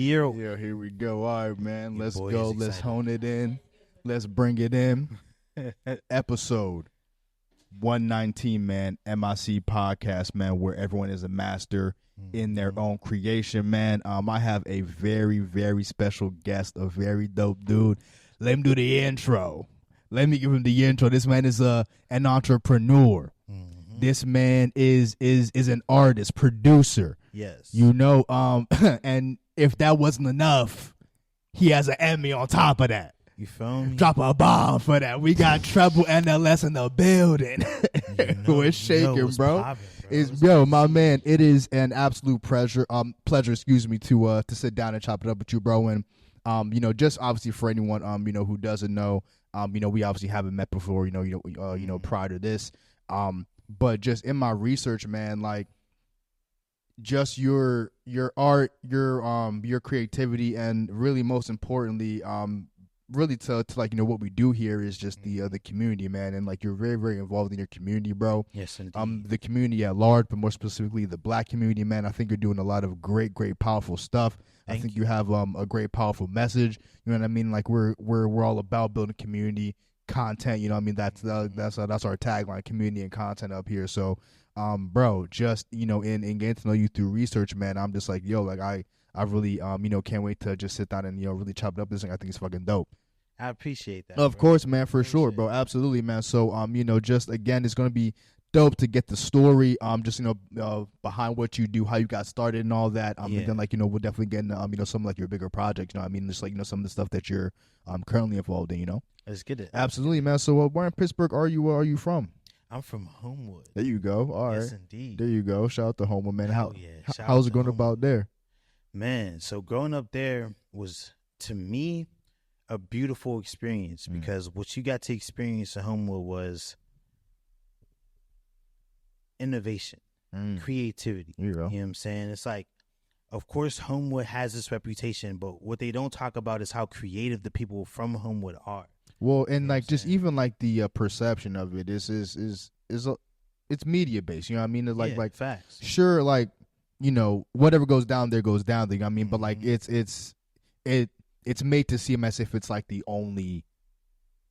Yeah, Here we go. All right, man. Your Let's boy go. is Let's excited. hone it in. Let's bring it in. Episode 119, man. MIC podcast, man, where everyone is a master in their own creation, man. I have a very, very special guest, a very dope dude. Let him do the intro. Let me give him the intro. This man is an entrepreneur. This man is an artist, producer. Yes. You know, and if that wasn't enough, he has an Emmy on top of that. You feel me? Drop a bomb for that. We got Treble NLS in the building. We're shaking, bro. My man. It is an absolute pleasure. Excuse me, to sit down and chop it up with you, bro. And just obviously for anyone who doesn't know, we obviously haven't met before. Prior to this, but just in my research, man, like, just your art, your creativity, and really most importantly, really to like what we do here is just the community, man, and like you're very, very involved in your community, bro. Yes, indeed. The community at large, but more specifically the Black community, man. I think you're doing a lot of great, powerful stuff. I think you have a great, powerful message. You know what I mean? Like we're all about building community content. You know what I mean? That's our tagline: community and content up here. So, bro, just in getting to know you through research, man, I'm just like, yo, like I really can't wait to just sit down and really chop it up. This thing, I think it's fucking dope. I appreciate that. Of course, man, for sure, bro. Absolutely, man. So just again, it's gonna be dope to get the story, just behind what you do, how you got started and all that. And then like we'll definitely get into some like your bigger projects. You know what I mean? Just like some of the stuff that you're currently involved in. Let's get it. Absolutely, man. So where in Pittsburgh are you from? I'm from Homewood. There you go. All right. Yes, indeed. There you go. Shout out to Homewood, man. How's it going about there? Man, so growing up there was, to me, a beautiful experience because what you got to experience at Homewood was innovation, creativity. You know what I'm saying? It's like, of course, Homewood has this reputation, but what they don't talk about is how creative the people from Homewood are. Well, and like just even like the perception of it is it's media based. You know what I mean? It's like facts. Sure, like whatever goes down there goes down there. You know what I mean? But like it's made to seem as if it's like the only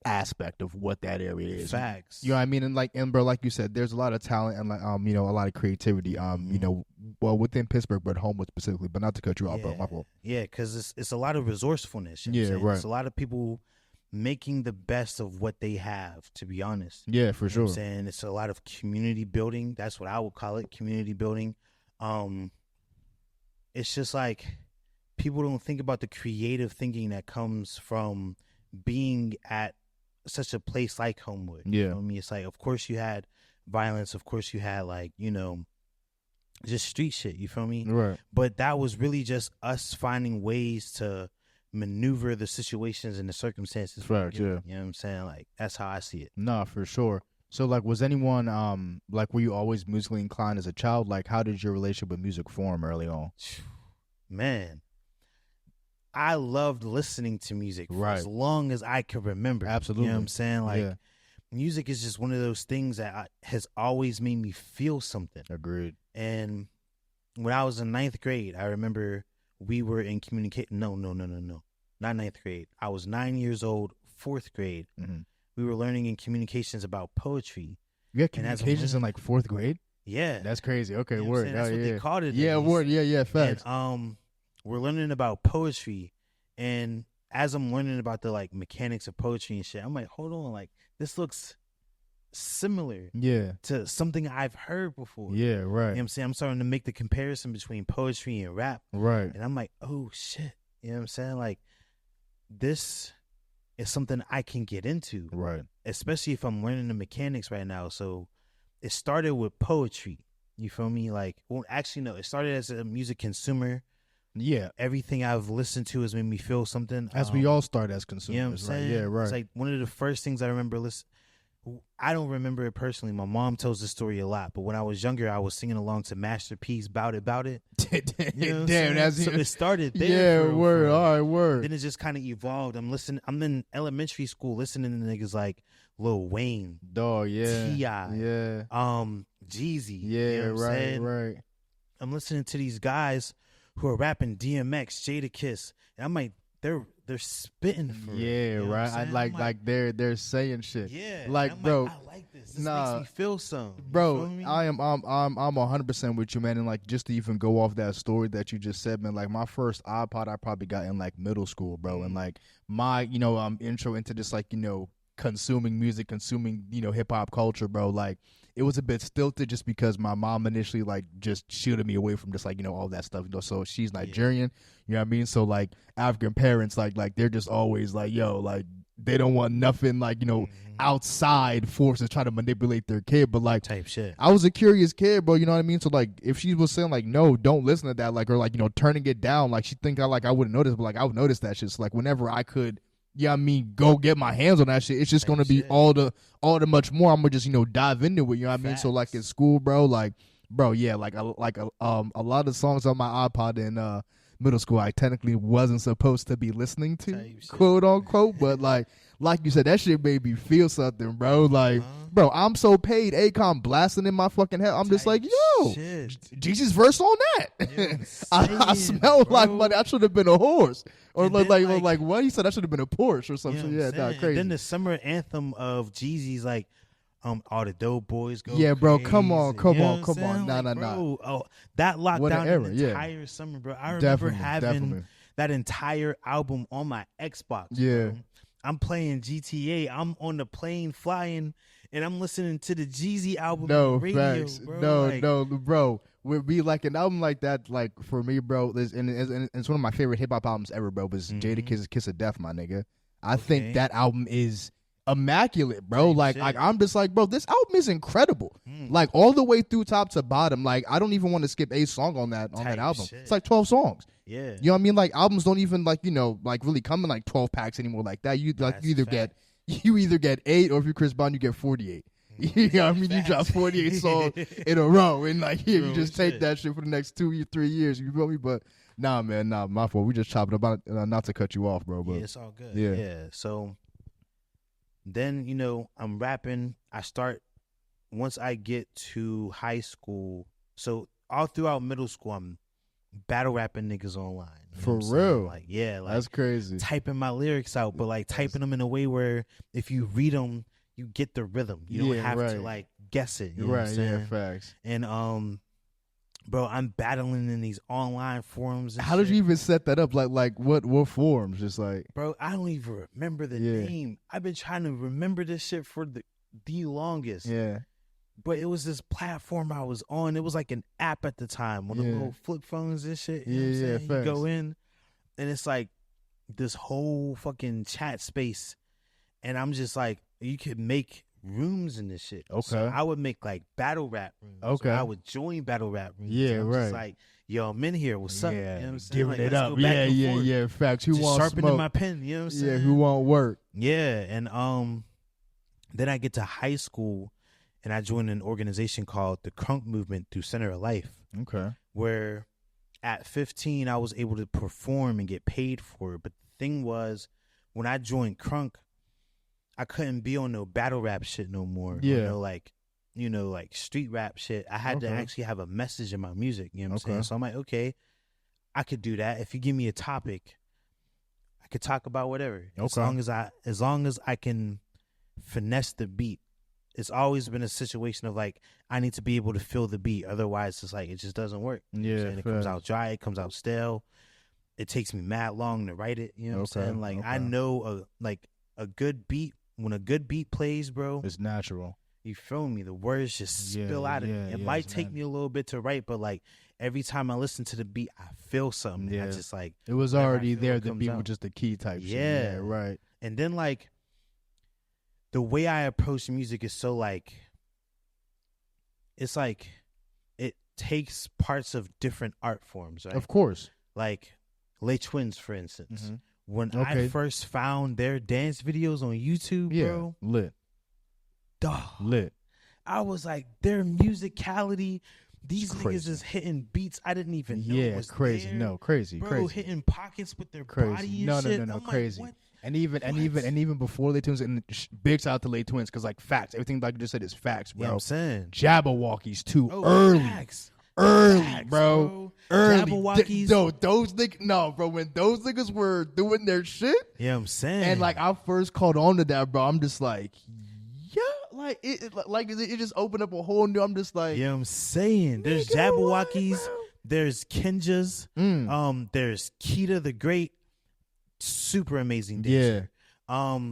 aspect of what that area is. Facts. You know what I mean? And bro, like you said, there's a lot of talent and like a lot of creativity. Well, within Pittsburgh, but Homewood specifically. But not to cut you off, bro. My fault. Yeah, because it's a lot of resourcefulness. You know what I'm saying? It's a lot of people making the best of what they have, to be honest. Yeah, for sure. You know what I'm saying? It's a lot of community building. That's what I would call it, community building. It's just like people don't think about the creative thinking that comes from being at such a place like Homewood. Yeah. You know what I mean? It's like, of course you had violence. Of course you had like, just street shit. You feel me? Right. But that was really just us finding ways to maneuver the situations and the circumstances. Facts, yeah. You know what I'm saying? Like, that's how I see it. Nah, for sure. So like, was anyone like, were you always musically inclined as a child? Like, how did your relationship with music form early on? Man, I loved listening to music for as long as I could remember. Absolutely. You know what I'm saying? Like, music is just one of those things that has always made me feel something. Agreed. And when I was in 9th grade, I remember we were in communication. No. Not 9th grade. I was 9 years old, 4th grade. Mm-hmm. We were learning in communications about poetry. You had communications in like 4th grade? Yeah. That's crazy. Okay, word. That's what they called it. Yeah, word. Yeah, facts. And, we're learning about poetry, and as I'm learning about the like mechanics of poetry and shit, I'm like, hold on, like this looks similar to something I've heard before. Yeah, right. You know what I'm saying? I'm starting to make the comparison between poetry and rap. Right. And I'm like, oh shit. You know what I'm saying? Like, this is something I can get into. Right. Especially if I'm learning the mechanics right now. So it started with poetry. You feel me? Like, well, actually, no, it started as a music consumer. Yeah. Everything I've listened to has made me feel something. As we all start as consumers. You know what I'm saying? Right? Yeah, right. It's like one of the first things I remember listening. I don't remember it personally. My mom tells the story a lot. But when I was younger, I was singing along to Master P's Bout It, Bout It. You know Damn, that's so it started there. Yeah, word. All right, word. Then it just kind of evolved. I'm in elementary school listening to niggas like Lil Wayne. Dog, yeah. T.I. Yeah. Jeezy. Yeah, you know what I'm saying? right. I'm listening to these guys who are rapping DMX, Jadakiss, and I'm like, they're spitting for it. You know right. I like they're saying shit. Yeah, like bro, like, I like this. This makes me feel something. Bro, I'm 100% with you, man. And like just to even go off that story that you just said, man. Like my first iPod, I probably got in like middle school, bro. And like my intro into just like consuming music, consuming hip hop culture, bro. Like it was a bit stilted just because my mom initially like just shielded me away from just like all that stuff. So she's Nigerian, you know what I mean. So like African parents, like they're just always like, yo, like they don't want nothing like outside forces trying to manipulate their kid. But like type shit. I was a curious kid, bro. You know what I mean. So like if she was saying like no, don't listen to that, like or like turning it down, like she think I wouldn't notice, but like I would notice that shit. So like whenever I could. Yeah, I mean, go get my hands on that shit. It's just gonna be all the much more. I'm gonna just dive into it. You know what I mean? So like in school, bro, like yeah, like a lot of songs on my iPod in middle school, I technically wasn't supposed to be listening to, quote unquote. But like you said, that shit made me feel something, bro. Like, bro, I'm so paid. Akon blasting in my fucking head. I'm just like, yo, Jeezy's verse on that. I smell like money. I should have been a horse. Or like what he said, I should have been a Porsche or something. Yeah, crazy. And then the summer anthem of Jeezy's like, all the dope boys go. Yeah, bro, crazy. come on. Nah. Oh, that locked what down an era, the entire summer, bro. I remember having that entire album on my Xbox. Yeah. Bro. I'm playing GTA. I'm on the plane flying, and I'm listening to the Jeezy album on the radio, facts. bro. No, bro. Would be like an album like that, like for me, bro. And it's one of my favorite hip hop albums ever, bro. Was Jadakiss' "Kiss of Death," my nigga. I think that album is immaculate, bro. Like I'm just like, bro, this album is incredible. Like all the way through top to bottom. Like I don't even want to skip a song on that album. Shit. It's like 12 songs. Yeah. You know what I mean? Like albums don't even like really come in like 12 packs anymore like that. You either get 8 or if you're Chris Brown you get 48. You know what I mean? You drop 48 songs in a row and like here you just take that shit for the next 2-3 years. You feel me? But nah, man, my fault. We just chopping about it, not to cut you off, bro. But yeah, it's all good. Yeah. So then I'm rapping. I start once I get to high school. So all throughout middle school, I'm battle rapping niggas online. For real? Like like that's crazy. Typing my lyrics out, but like typing them in a way where if you read them, you get the rhythm. You don't have to like guess it. You know what I'm saying? Yeah, facts. And bro, I'm battling in these online forums. And how did you even set that up? Like what forums? Just like, bro, I don't even remember the name. I've been trying to remember this shit for the longest. Yeah. But it was this platform I was on. It was like an app at the time, one of the little flip phones and shit. You know what I'm saying? You go in, and it's like this whole fucking chat space, and I'm just like, you could make rooms in this shit. Okay. So I would make like battle rap rooms. Okay. So I would join battle rap rooms. Yeah, I'm right. just like, yo, I'm in here. What's up? Yeah. You know what I'm saying? Giving like, it up. Yeah. Facts. Who just wants sharpening smoke? my pen. You know what I'm saying? Yeah. Who want work? Yeah. And then I get to high school, and I joined an organization called the Crunk Movement through Center of Life. Okay. Where at 15, I was able to perform and get paid for it. But the thing was, when I joined Crunk, I couldn't be on no battle rap shit no more. Yeah. Like street rap shit. I had to actually have a message in my music. You know what I'm saying? So I'm like, okay, I could do that. If you give me a topic, I could talk about whatever. Okay. As long as I can finesse the beat. It's always been a situation of like, I need to be able to feel the beat. Otherwise, it's like, it just doesn't work. Yeah. It comes out dry. It comes out stale. It takes me mad long to write it. You know what I'm saying? Like, I know a good beat, when a good beat plays, bro. It's natural. You feel me? The words just spill out of me. It might take me a little bit to write, but like every time I listen to the beat, I feel something. Yeah. I just like. It was already there. The beat was just the key type shit. Yeah, right. And then like, the way I approach music is so like, it's like it takes parts of different art forms, right? Of course. Like Les Twins, for instance. When I first found their dance videos on YouTube, bro. Lit. Dog. Lit. I was like, their musicality, these niggas is hitting beats I didn't even know was crazy. there. No, crazy, bro, crazy. Hitting pockets with their body and shit. No, I'm crazy. like, what? And even before Les Twins, and big shout out to Les Twins, because like facts, everything like you just said is facts, bro. You know what I'm saying? Jabberwockies too early. Facts. early, Facts, bro. Early. Jabberwockies. Those niggas, no, bro. When those niggas were doing their shit, yeah, I'm saying, and like I first caught on to that, bro. I'm just like, yeah, like it just opened up a whole new. I'm just like, yeah, I'm saying, there's Jabberwockies, there's Kinjas, there's Keita the Great, super amazing dancer. Yeah.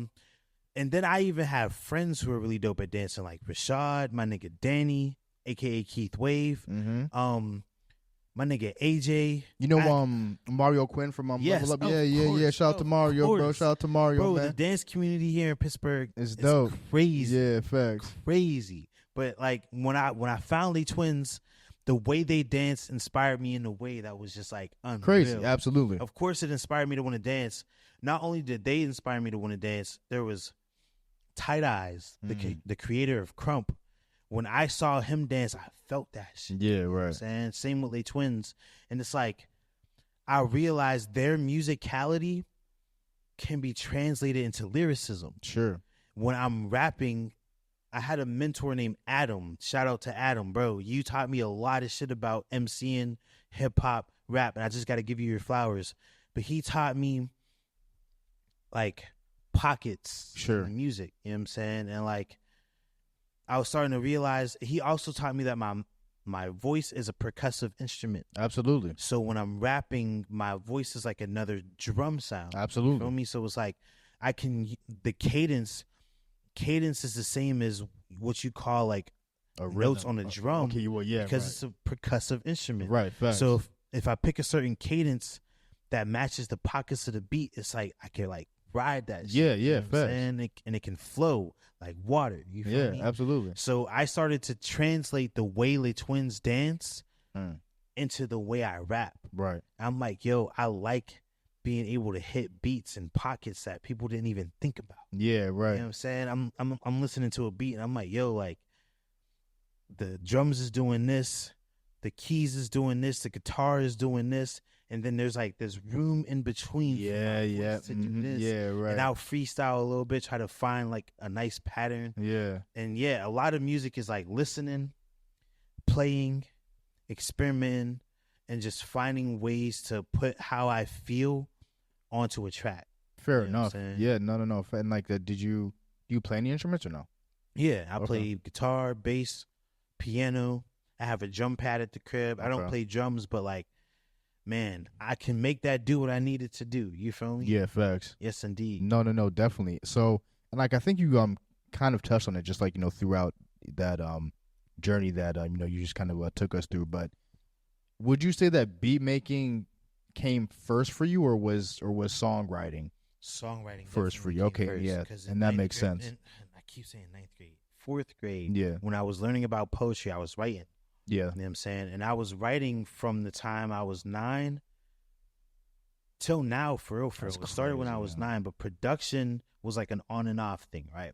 And then I even have friends who are really dope at dancing, like Rashad, my nigga Danny, aka Keith Wave, my nigga AJ. You know, Mario Quinn from yes, Level Up. Yeah. Shout out to Mario, bro. Shout out to Mario, man. The dance community here in Pittsburgh is dope. Crazy. Yeah, facts. Crazy. But like when I found Les Twins, the way they danced inspired me in a way that was just like unreal. Crazy. Absolutely. Of course, it inspired me to want to dance. Not only did they inspire me to want to dance, there was Tight Eyes, the creator of Crump. When I saw him dance, I felt that shit. Yeah, right. You know what I'm saying? Same with Les Twins. And it's like, I realized their musicality can be translated into lyricism. Sure. When I'm rapping, I had a mentor named Adam. Shout out to Adam, bro. You taught me a lot of shit about MCing, hip hop, rap, and I just got to give you your flowers. But he taught me like pockets in music, you know what I'm saying? And like I was starting to realize he also taught me that my voice is a percussive instrument. Absolutely. So when I'm rapping, my voice is like another drum sound. Absolutely. You feel me? So it's like the cadence is the same as what you call like notes on a drum. Okay, well, yeah, because it's a percussive instrument. Right. Facts. So if I pick a certain cadence that matches the pockets of the beat, it's like I can like ride that shit. Yeah, you know facts. and it can flow like water. You feel me? Yeah, absolutely. So I started to translate the way Les Twins dance into the way I rap. Right. I'm like, yo, I like being able to hit beats and pockets that people didn't even think about. Yeah, right. You know what I'm saying? I'm listening to a beat and I'm like, yo, like the drums is doing this, the keys is doing this, the guitar is doing this, and then there's like this room in between. Yeah. To do this. Yeah, right. And I'll freestyle a little bit, try to find like a nice pattern. Yeah. And yeah, a lot of music is like listening, playing, experimenting, and just finding ways to put how I feel onto a track. Fair enough. Yeah, no. And like, do you play any instruments or no? Yeah, I play guitar, bass, piano. I have a drum pad at the crib. I don't play drums, but like, man, I can make that do what I need it to do. You feel me? Yeah, facts. Yes, indeed. No, definitely. So, and like, I think you kind of touched on it, just like, throughout that journey that you just kind of took us through. But would you say that beat making came first for you, or was songwriting? Songwriting first for you. Okay, yeah, and that makes sense. I keep saying 9th grade, 4th grade. Yeah, when I was learning about poetry, I was writing. Yeah. You know what I'm saying? And I was writing from the time I was 9 till now, for real. It started when I was 9, but production was like an on and off thing, right?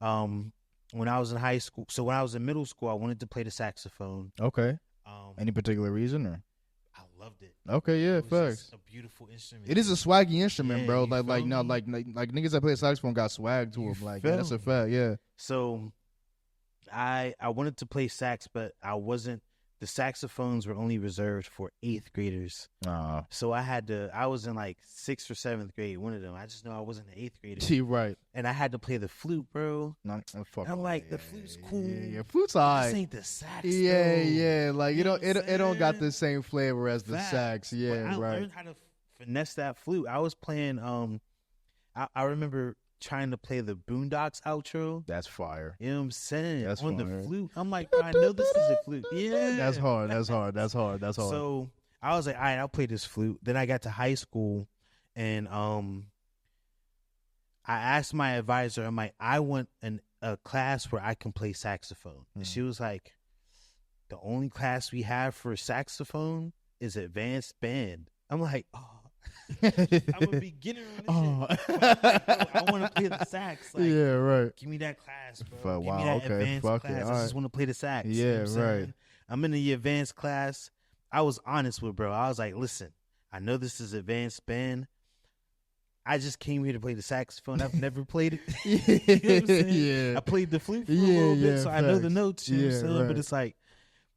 When I was in high school, so when I was in middle school, I wanted to play the saxophone. Okay. Any particular reason, or? I loved it. Okay, yeah, facts. A beautiful instrument. It is a swaggy instrument, bro. Like niggas that play saxophone got swag to them. Like, yeah, that's a fact. Yeah. So I wanted to play sax, but I wasn't. The saxophones were only reserved for 8th graders. So I was in like 6th or 7th grade, one of them. I just know I wasn't an 8th grader. See, right. And I had to play the flute, bro. I'm like, the flute's cool. Yeah, flute's alright. This ain't the sax, Yeah. Like, it don't got the same flavor as the sax. Yeah, but I learned how to finesse that flute. I was playing, I remember trying to play the Boondocks outro. That's fire. You know what I'm saying? That's on fire. The flute. I'm like, bro, I know this is a flute. Yeah. That's hard. So I was like, all right, I'll play this flute. Then I got to high school and I asked my advisor, I'm like, I want a class where I can play saxophone. And she was like, the only class we have for saxophone is advanced band. I'm like, oh. I'm a beginner on this shit. I want to play the sax. Like, yeah, right. Give me that class, bro. Give me that advanced class. I just want to play the sax. Yeah, you know right. I'm in the advanced class. I was honest with bro. I was like, listen, I know this is advanced band. I just came here to play the saxophone. I've never played it. You know what I'm saying? Yeah. I played the flute for a little bit, so facts. I know the notes. You know what I'm saying? Right. But it's like,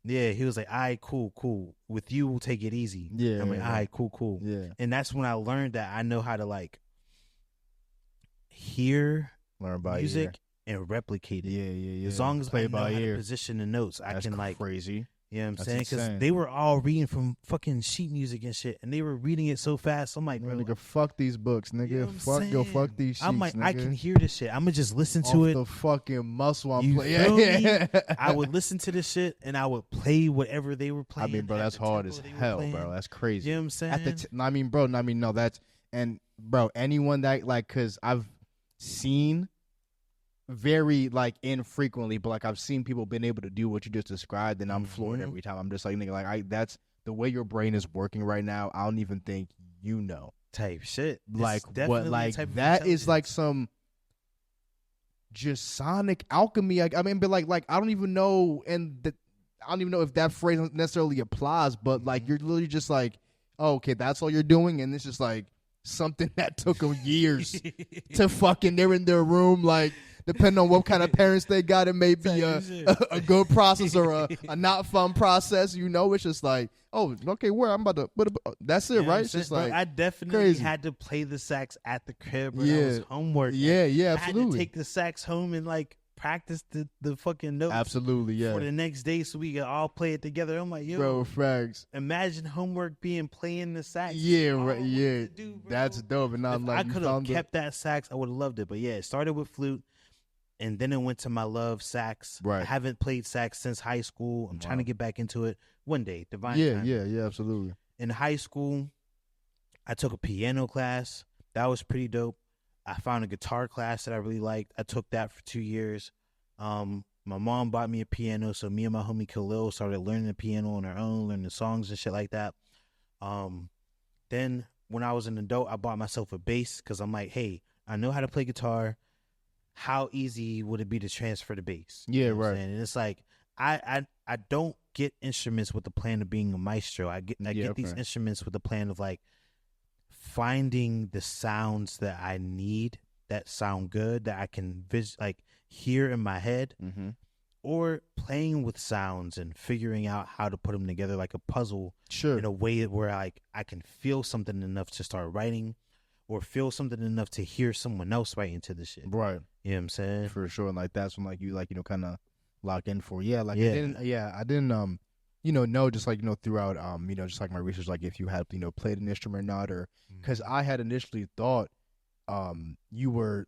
Yeah, he was like, all right, cool. With you, we'll take it easy. Yeah. I'm like, all right, cool. Yeah. And that's when I learned that I know how to like hear music and replicate it. Yeah. As long as I know how to position the notes, I can like crazy. You know what I'm saying? Because they were all reading from fucking sheet music and shit, and they were reading it so fast. I'm like, bro, nigga, fuck these books, nigga. You know fuck these sheets. I'm like, nigga. I can hear this shit. I'm gonna just listen to it. The fucking muscle I'm playing. Yeah. I would listen to this shit, and I would play whatever they were playing. I mean, bro, that's hard as hell, bro. That's crazy. You know what I'm saying? Bro, anyone that like, cause I've seen very like infrequently, but like I've seen people been able to do what you just described, and I'm floored every time. I'm just like, nigga, like that's the way your brain is working right now. I don't even think you know type shit. Like what? Like that is like some just sonic alchemy. I mean, but like I don't even know, I don't even know if that phrase necessarily applies. But like you're literally just like, oh, okay, that's all you're doing, and it's just like something that took them years to fucking. They're in their room like. Depending on what kind of parents they got, it may be a good process or a not fun process. You know, it's just like, oh, okay, where I'm about to. That's it, right? It's just like I definitely had to play the sax at the crib. When that was homework. Yeah, absolutely. I had to take the sax home and like practice the fucking notes. Absolutely, yeah. For the next day, so we could all play it together. I'm like, yo, bro, facts. Imagine homework being playing the sax. Yeah, right. Yeah, that's dope. And I'm like, I could have kept that sax. I would have loved it. But yeah, it started with flute. And then it went to my love sax. Right. I haven't played sax since high school. I'm trying to get back into it one day. Divine time. Yeah, absolutely. In high school, I took a piano class. That was pretty dope. I found a guitar class that I really liked. I took that for 2 years. My mom bought me a piano, so me and my homie Khalil started learning the piano on our own, learning the songs and shit like that. Then when I was an adult, I bought myself a bass because I'm like, hey, I know how to play guitar. How easy would it be to transfer the bass? Yeah, you know right. And it's like I don't get instruments with the plan of being a maestro. I get these instruments with the plan of like finding the sounds that I need that sound good that I can hear in my head, or playing with sounds and figuring out how to put them together like a puzzle. Sure. In a way where like I can feel something enough to start writing. Or feel something enough to hear someone else write into the shit. Right. You know what I'm saying? For sure. And like that's when like you like, kind of lock in for. Yeah, like I didn't know just like, throughout just like my research, like if you had, played an instrument or not, or because I had initially thought you were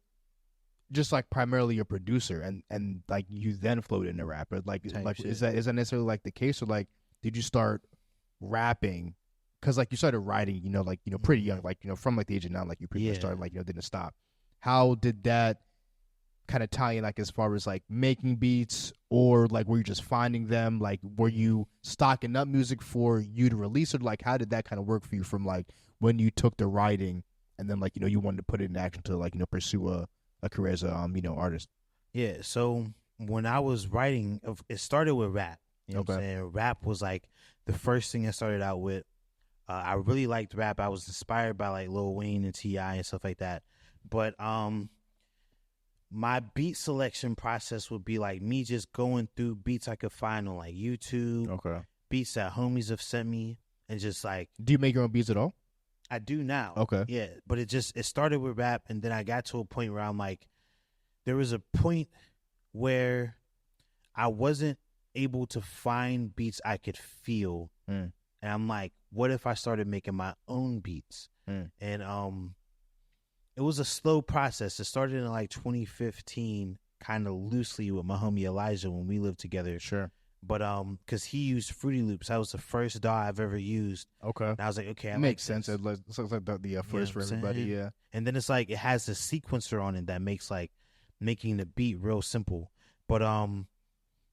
just like primarily a producer and like you then floated into rapper. Like is that necessarily like the case, or like did you start rapping? Because like you started writing, pretty young, like from like the age of 9, like you pretty much started like didn't stop. How did that kind of tie in, like as far as like making beats, or like were you just finding them? Like were you stocking up music for you to release, or like how did that kind of work for you from like when you took the writing and then like you wanted to put it in action to like pursue a career as a artist? Yeah. So when I was writing, it started with rap. You know what I'm saying? Rap was like the first thing I started out with. I really liked rap. I was inspired by like Lil Wayne and T.I. and stuff like that. But my beat selection process would be like me just going through beats I could find on like YouTube, beats that homies have sent me, and just like. Do you make your own beats at all? I do now. Okay. Yeah, but it started with rap, and then I got to a point where I'm like, there was a point where I wasn't able to find beats I could feel. And I'm like, what if I started making my own beats? And it was a slow process. It started in like 2015, kind of loosely with my homie Elijah when we lived together. Sure. But because he used Fruity Loops, that was the first DAW I've ever used. Okay. And I was like, okay, it makes sense. It looks like the first for everybody. Yeah. And then it's like it has a sequencer on it that makes like making the beat real simple. But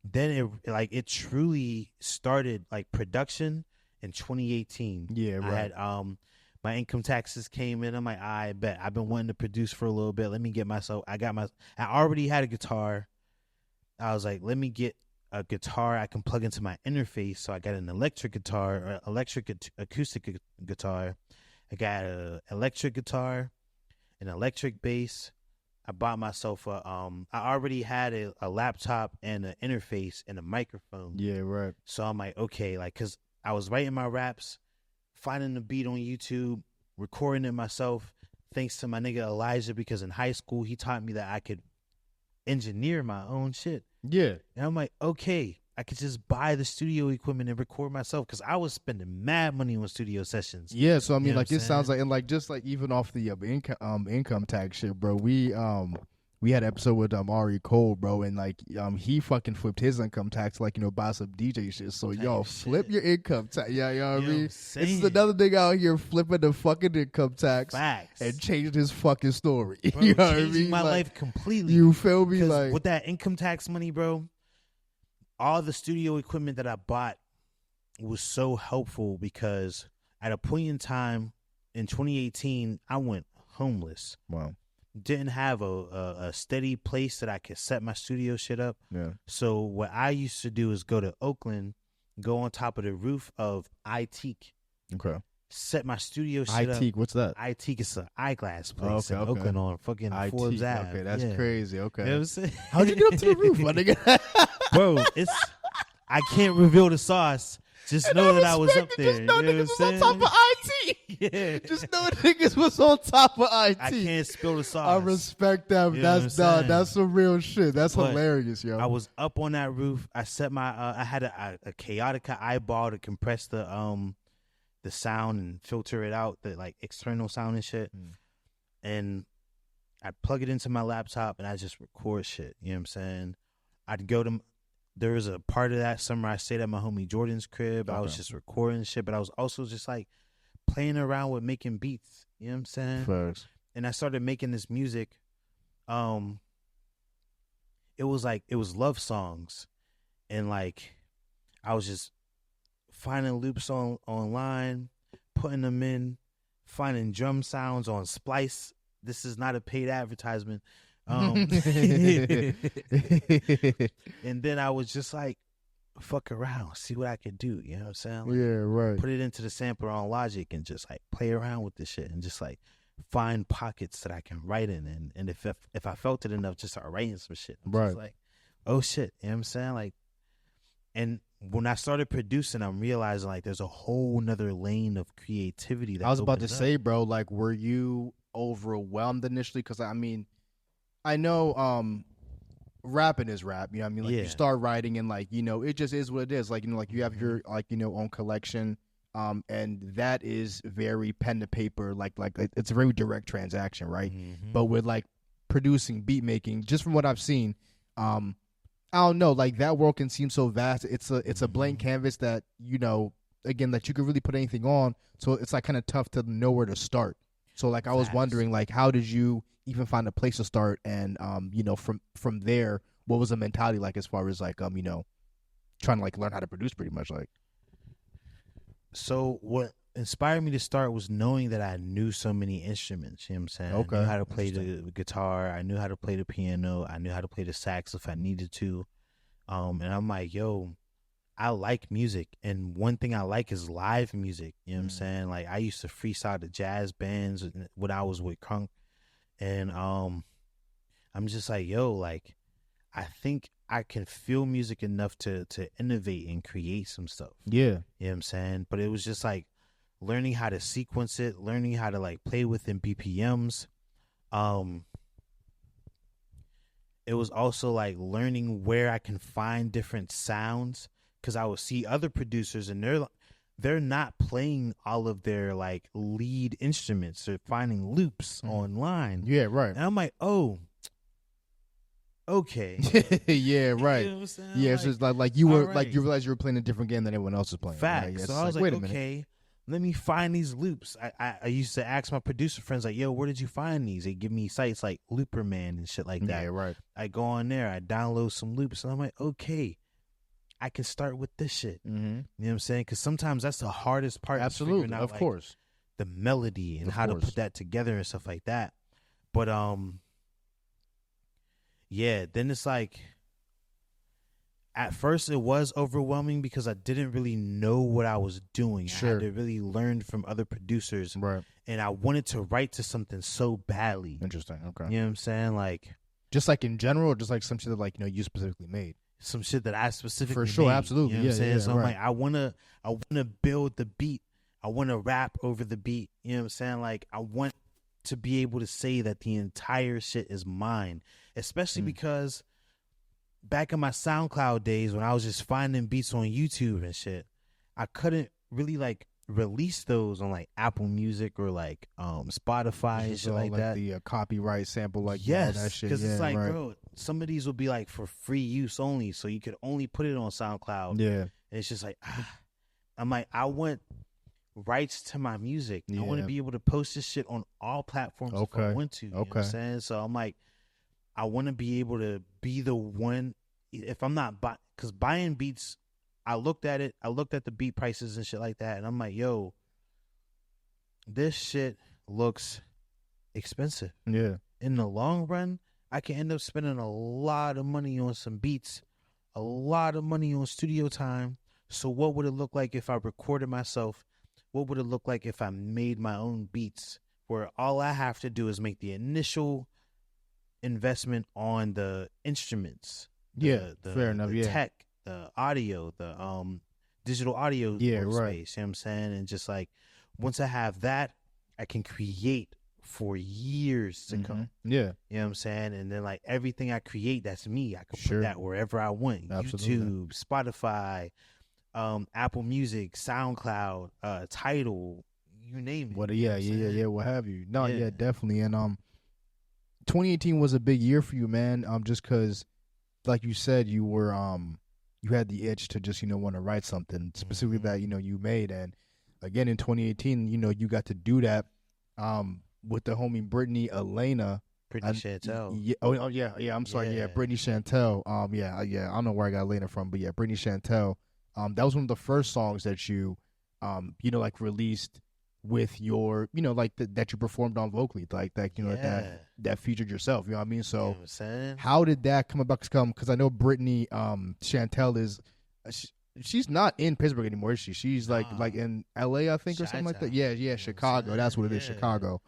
then it truly started like production. In 2018, yeah, right. I had my income taxes came in. I'm like, I bet I've been wanting to produce for a little bit. Let me get myself. I already had a guitar. I was like, let me get a guitar I can plug into my interface. So I got an electric guitar, or electric acoustic guitar. I got an electric guitar, an electric bass, I bought myself I already had a laptop and an interface and a microphone. Yeah, right. So I'm like, okay, like, cause I was writing my raps, finding the beat on YouTube, recording it myself, thanks to my nigga Elijah, because in high school he taught me that I could engineer my own shit. Yeah. And I'm like, okay, I could just buy the studio equipment and record myself, because I was spending mad money on studio sessions. Yeah, so I mean, like, it sounds like, and like, just like even off the income tax shit, bro. We had an episode with Ari Cole, bro, and like he fucking flipped his income tax, like, you know, buy some DJ shit. So yo, flip your income tax. Yeah, you know what I mean? This is another nigga out here flipping the fucking income tax. Facts. And changed his fucking story. Bro, you know what I mean? My like, life completely. You feel me? Like, with that income tax money, bro, all the studio equipment that I bought was so helpful, because at a point in time in 2018, I went homeless. Wow. Didn't have a steady place that I could set my studio shit up. Yeah. So what I used to do is go to Oakland, go on top of the roof of iTeak. Okay. Set my studio shit up. iTeak, what's that? iTeak is an eyeglass place in okay. Oakland on fucking Forbes Ave. Okay, that's crazy. Okay. You know what I'm saying? How'd you get up to the roof, my nigga? Bro, I can't reveal the sauce. Just know that I was up there. Just know niggas was on top of IT. Yeah. Just know niggas was on top of IT. I can't spill the sauce. I respect that. You know That's some real shit. That's hilarious, yo. I was up on that roof. I set my I had a Chaotica eyeball to compress the sound and filter it out, the like external sound and shit. And I'd plug it into my laptop and I just record shit. You know what I'm saying? I'd go to there was a part of that summer I stayed at my homie Jordan's crib. I was just recording shit, but I was also just like playing around with making beats. You know what I'm saying? First. And I started making this music. It was love songs, and like I was just finding loops online, putting them in, finding drum sounds on Splice. This is not a paid advertisement. And then I was just like, fuck around, see what I could do. You know what I'm saying? Like, yeah, right. Put it into the sampler on Logic and just like play around with this shit and just like find pockets that I can write in. And if I felt it enough, just start writing some shit. I'm just like, oh shit. You know what I'm saying? Like, and when I started producing, I'm realizing like there's a whole nother lane of creativity that I was about to up. say, bro, like, were you overwhelmed initially? Because I mean, I know rapping is rap, you know what I mean? Like, you start writing and, like, you know, it just is what it is. Like, you know, like, you have your, like, you know, own collection, and that is very pen to paper, like it's a very direct transaction, right? But with, like, producing, beat making, just from what I've seen, I don't know, like, that world can seem so vast. It's a blank canvas that, you know, again, that you could really put anything on, so it's, like, kind of tough to know where to start. So, like, I was wondering, like, how did you even find a place to start, and you know, from there, what was the mentality like as far as like you know, trying to like learn how to produce, pretty much? Like, so what inspired me to start was knowing that I knew so many instruments. You know what I'm saying? Okay. I knew how to play the guitar, I knew how to play the piano, I knew how to play the sax if I needed to, and I'm like, yo, I like music, and one thing I like is live music. You know what I'm saying? Like, I used to freestyle the jazz bands when I was with Crunk. And I'm just like, yo, like, I think I can feel music enough to innovate and create some stuff. Yeah. You know what I'm saying? But it was just like learning how to sequence it, learning how to like play within BPMs. It was also like learning where I can find different sounds, because I would see other producers and they're not playing all of their like lead instruments. They're finding loops online. Yeah, right. And I'm like, oh, okay. Yeah, right. You know what I'm saying? Yeah, it's just like you were right. like, you realized you were playing a different game than everyone else was playing. Facts. Right? Yeah, so I was like, wait a okay, minute. let me find these loops. I used to ask my producer friends like, yo, where did you find these? They give me sites like Looperman and shit like that. Yeah, right. I go on there, I download some loops, and I'm like, okay, I can start with this shit. You know what I'm saying? Because sometimes that's the hardest part. Absolutely, out, of like, course. The melody and how to put that together and stuff like that. But yeah, then it's like at first it was overwhelming because I didn't really know what I was doing. Sure. I had to really learn from other producers. Right. And I wanted to write to something so badly. Interesting. Okay. You know what I'm saying? Like, just like in general, or just like some shit that like, you specifically made? Some shit that I specifically for sure, made. absolutely. You know what I'm saying? So right. I'm like, I wanna build the beat. I wanna rap over the beat. You know what I'm saying? Like, I want to be able to say that the entire shit is mine. Especially because back in my SoundCloud days when I was just finding beats on YouTube and shit, I couldn't really like release those on like Apple Music or like Spotify and shit like that. The copyright sample, like yes, all that shit. Because it's like, bro, some of these will be like for free use only, so you could only put it on SoundCloud. Yeah, and it's just like, I'm like, I want rights to my music. I want to be able to post this shit on all platforms if I want to. You know what I'm saying? So I'm like, I want to be able to be the one. If I'm not because buying beats, I looked at it. I looked at the beat prices and shit like that, and I'm like, yo, this shit looks expensive. Yeah. In the long run, I can end up spending a lot of money on some beats, a lot of money on studio time. So what would it look like if I recorded myself? What would it look like if I made my own beats, where all I have to do is make the initial investment on the instruments? Fair enough. The tech, the audio, the digital audio right. space. You know what I'm saying? And just like, once I have that, I can create for years to come. Yeah. You know what I'm saying? And then like everything I create, that's me. I can put that wherever I want. Absolutely. YouTube, Spotify, Apple Music, SoundCloud, Tidal, you name it. What have you. No, definitely. And 2018 was a big year for you, man. Just because, like you said, you were you had the itch to just want to write something specifically that you made. And again in 2018, you got to do that with the homie Brittany Elena. Brittany Chantel. Yeah. I'm sorry. Yeah, Brittany Chantel. I don't know where I got Elena from, but yeah, Brittany Chantel. That was one of the first songs that you, like released with your, that you performed on vocally, like that, that featured yourself. You know what I mean? So, you know what I'm saying? How did that come about? Because I know Brittany Chantel is, she's not in Pittsburgh anymore, is she? She's like in LA, I think, or something like that. Yeah, Chicago. That's what it is, Chicago.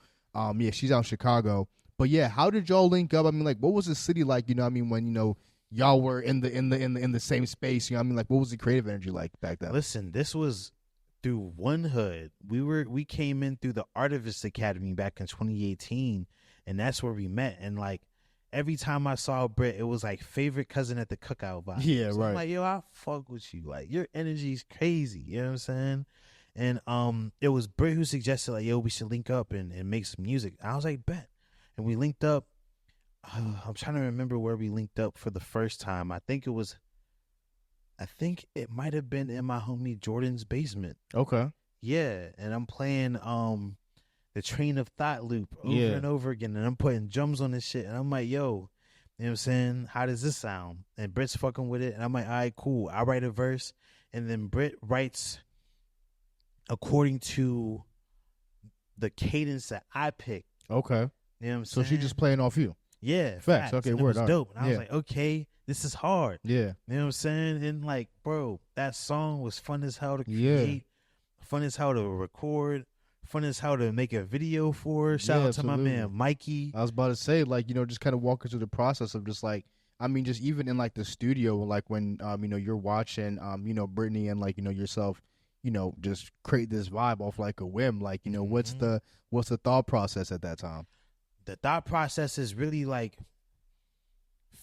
She's out in Chicago. But yeah, how did y'all link up? I mean, like, what was the city like? You know what I mean? When y'all were in the same space. You know what I mean? Like, what was the creative energy like back then? Listen, this was through one hood. We came in through the Artivist Academy back in 2018, and that's where we met. And like every time I saw Britt, it was like favorite cousin at the cookout vibe. Yeah, so right. I'm like, yo, I fuck with you. Like, your energy's crazy. You know what I'm saying? And it was Britt who suggested like, yo, we should link up and make some music. I was like, bet. And we linked up. I'm trying to remember where we linked up for the first time. I think it might have been in my homie Jordan's basement. Okay. Yeah, and I'm playing the Train of Thought loop over and over again, and I'm putting drums on this shit, and I'm like, yo, you know what I'm saying? How does this sound? And Britt's fucking with it, and I'm like, all right, cool. I write a verse, and then Britt writes according to the cadence that I picked. Okay. You know what I'm so saying? She just playing off you. Yeah, facts. Okay, and word. It was dope. And I was like, okay, this is hard. Yeah. You know what I'm saying? And like, bro, that song was fun as hell to create, fun as hell to record, fun as hell to make a video for. Shout out to my man Mikey. I was about to say, like, just kind of walk us through the process of just like, I mean, just even in like the studio, like when you're watching Brittany and like yourself, just create this vibe off like a whim. Like, what's the thought process at that time? The thought process is really like,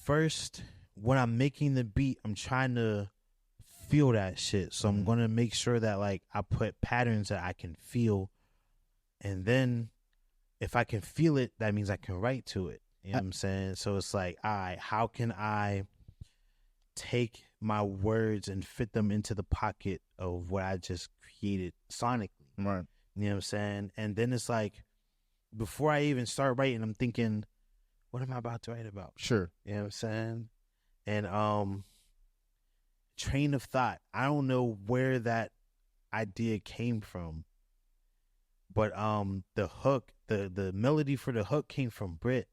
first, when I'm making the beat, I'm trying to feel that shit. So I'm going to make sure that like I put patterns that I can feel. And then if I can feel it, that means I can write to it. You know what I'm saying? So it's like, all right, how can I take my words and fit them into the pocket of what I just created sonically? Right. You know what I'm saying? And then it's like, before I even start writing, I'm thinking, what am I about to write about? Sure. You know what I'm saying? And Train of Thought, I don't know where that idea came from, but the hook, the melody for the hook came from Britt.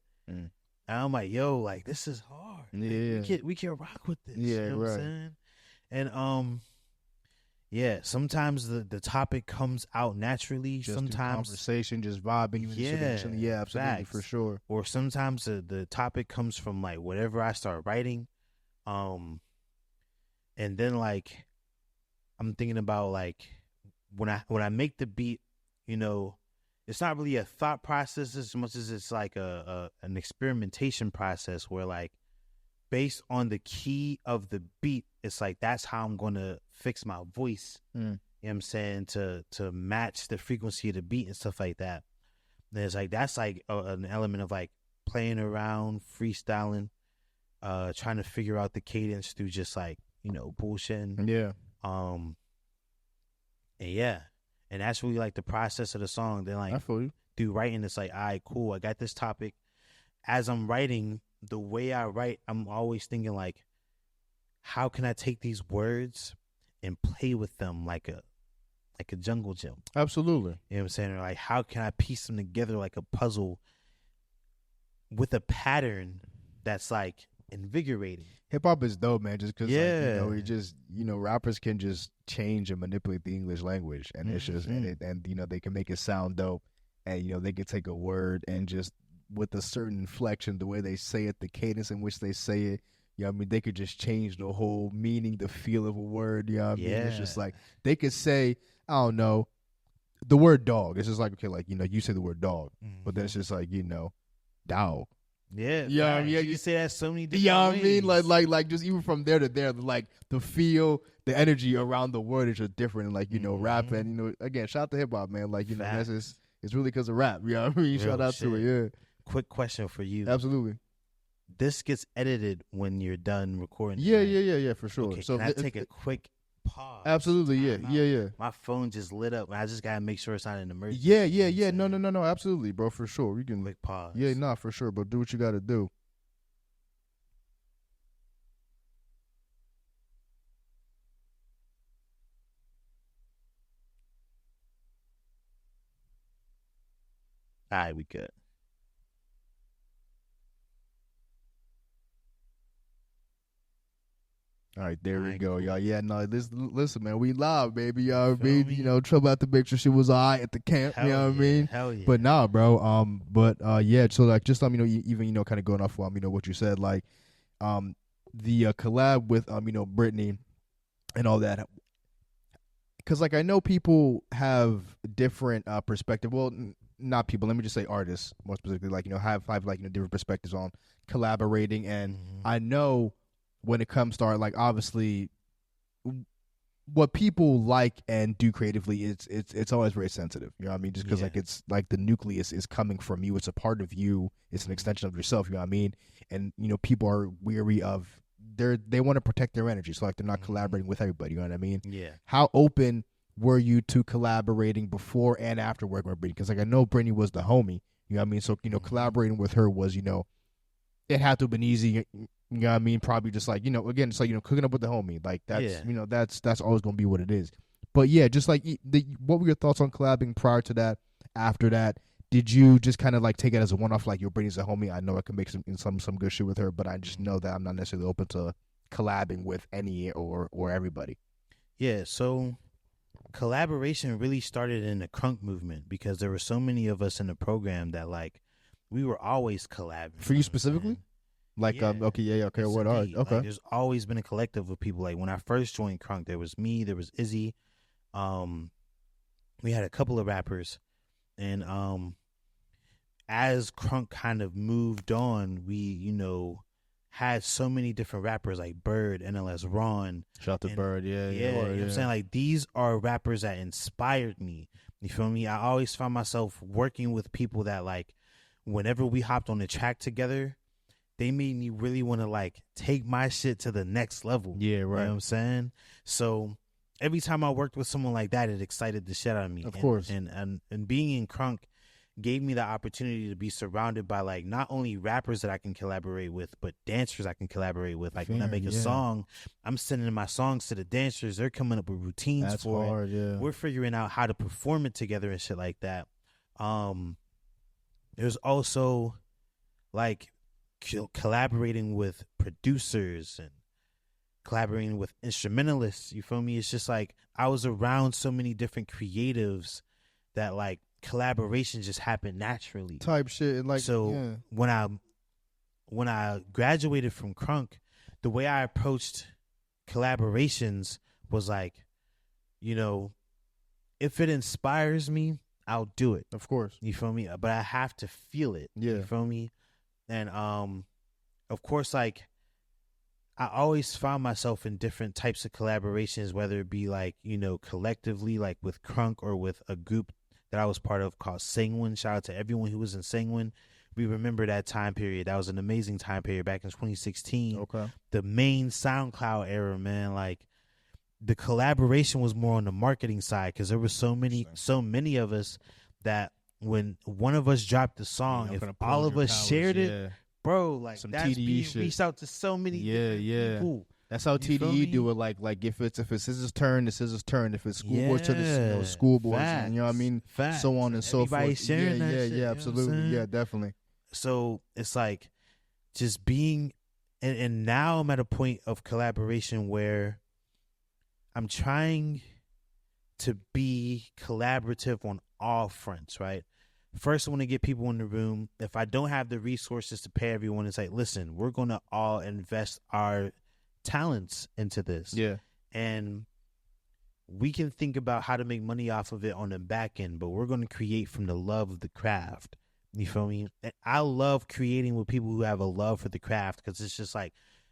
And I'm like, yo, like this is hard. Yeah, like, we can rock with this. Yeah, you know right. what I'm saying? And yeah, sometimes the topic comes out naturally. Just sometimes conversation, just vibing. Yeah, absolutely, facts. for sure. Or sometimes the topic comes from like whatever I start writing, and then like I'm thinking about like when I make the beat, you know, it's not really a thought process as much as it's like an experimentation process where like based on the key of the beat, it's like that's how I'm gonna fix my voice. You know what I'm saying, to match the frequency of the beat and stuff like that. And it's like that's like an element of like playing around, freestyling, trying to figure out the cadence through just like, you know, bullshitting. Yeah. And yeah. And that's really like the process of the song. Then like I feel you. through writing, it's like, all right, cool, I got this topic. As I'm writing, the way I write, I'm always thinking like, how can I take these words and play with them like a jungle gym? Absolutely. You know what I'm saying? Or like, how can I piece them together like a puzzle with a pattern that's like invigorating? Hip hop is dope, man. Just because, rappers can just change and manipulate the English language, and it's just and they can make it sound dope, and they can take a word and just with a certain inflection, the way they say it, the cadence in which they say it. They could just change the whole meaning, the feel of a word. I mean? It's just like they could say, I don't know, the word dog. It's just like, okay, like, you say the word dog, but then it's just like, dog. Yeah. Yeah. You say that so many different ways. I mean? Like just even from there to there, like the feel, the energy around the word is just different. And like, rap and, again, shout out to hip hop, man. Like, that's just, it's really because of rap. You know what I mean? Shout out to it. Yeah. Quick question for you. Absolutely. This gets edited when you're done recording. Yeah, for sure. Okay, so can I take a quick pause? Absolutely, yeah. My phone just lit up, and I just gotta make sure it's not an emergency. Yeah. No, absolutely, bro, for sure. You can quick pause. Yeah, nah, for sure, but do what you gotta do. All right, we good. All right, there we go, y'all. Yeah, no, listen, man, we live, baby. Y'all mean, Trouble out to make sure she was all right at the camp. Hell you know what I mean? Hell yeah. But nah, bro. Yeah. So like, just even kind of going off what you said, like, the collab with Brittany and all that. Because like I know people have different perspective. Well, not people. Let me just say artists more specifically. Like have different perspectives on collaborating, and I know. When it comes to art, like obviously, what people like and do creatively, it's always very sensitive. You know what I mean? Just because like it's like the nucleus is coming from you. It's a part of you. It's an extension of yourself. You know what I mean? And people are weary of they want to protect their energy, so like they're not collaborating with everybody. You know what I mean? Yeah. How open were you to collaborating before and after working with Brittany? Because like I know Brittany was the homie. You know what I mean? So collaborating with her was it had to have been easy. You know what I mean? Probably just like, again, it's like, cooking up with the homie. Like, that's, that's always going to be what it is. But yeah, just like, what were your thoughts on collabing prior to that, after that? Did you just kind of like take it as a one-off, like, your Brittany's a homie, I know I can make some good shit with her, but I just know that I'm not necessarily open to collabing with any or everybody? Yeah, so collaboration really started in the crunk movement because there were so many of us in the program that, like, we were always collabing. For you specifically? Like, okay, yes, what are okay? Like, there's always been a collective of people. Like when I first joined Crunk, there was me, there was Izzy, we had a couple of rappers, and as Crunk kind of moved on, we had so many different rappers like Bird, NLS, Ron. Shout out to Bird, yeah. You know what I'm saying? Like these are rappers that inspired me. You feel me? I always found myself working with people that like, whenever we hopped on the track together, they made me really want to like take my shit to the next level. Yeah, right. You know what I'm saying? So every time I worked with someone like that, it excited the shit out of me. Of course. And being in Crunk gave me the opportunity to be surrounded by like not only rappers that I can collaborate with, but dancers I can collaborate with. Like when I make a song, I'm sending my songs to the dancers. They're coming up with routines That's for hard, it. Yeah. We're figuring out how to perform it together and shit like that. There's also like collaborating with producers and collaborating with instrumentalists. You feel me? It's just like I was around so many different creatives that like collaboration just happened naturally. Type shit. And like, so yeah. when I graduated from Crunk, the way I approached collaborations was like, you know, if it inspires me, I'll do it. Of course. You feel me? But I have to feel it. Yeah. You feel me? And of course, like I always found myself in different types of collaborations, whether it be like, you know, collectively, like with Crunk or with a group that I was part of called Sangwin. Shout out to everyone who was in Sangwin. We remember that time period. That was an amazing time period back in 2016. Okay. The main SoundCloud era, man. Like the collaboration was more on the marketing side because there were so many of us that when one of us dropped the song, if all of us shared it, bro, like some that's TDE shit. Reached out to so many people. That's how TDE do it. Like if it's SZA's turn, the SZA's turn. If it's Schoolboys to the Schoolboys, and, you know what I mean? Facts. So on and so Everybody forth. Sharing that shit, yeah, absolutely. Yeah, definitely. So it's like just being, and now I'm at a point of collaboration where I'm trying to be collaborative on all fronts, right? First, I want to get people in the room. If I don't have the resources to pay everyone, it's like, listen, we're going to all invest our talents into this. Yeah. And we can think about how to make money off of it on the back end, but we're going to create from the love of the craft. You feel me? And I love creating with people who have a love for the craft because it's just like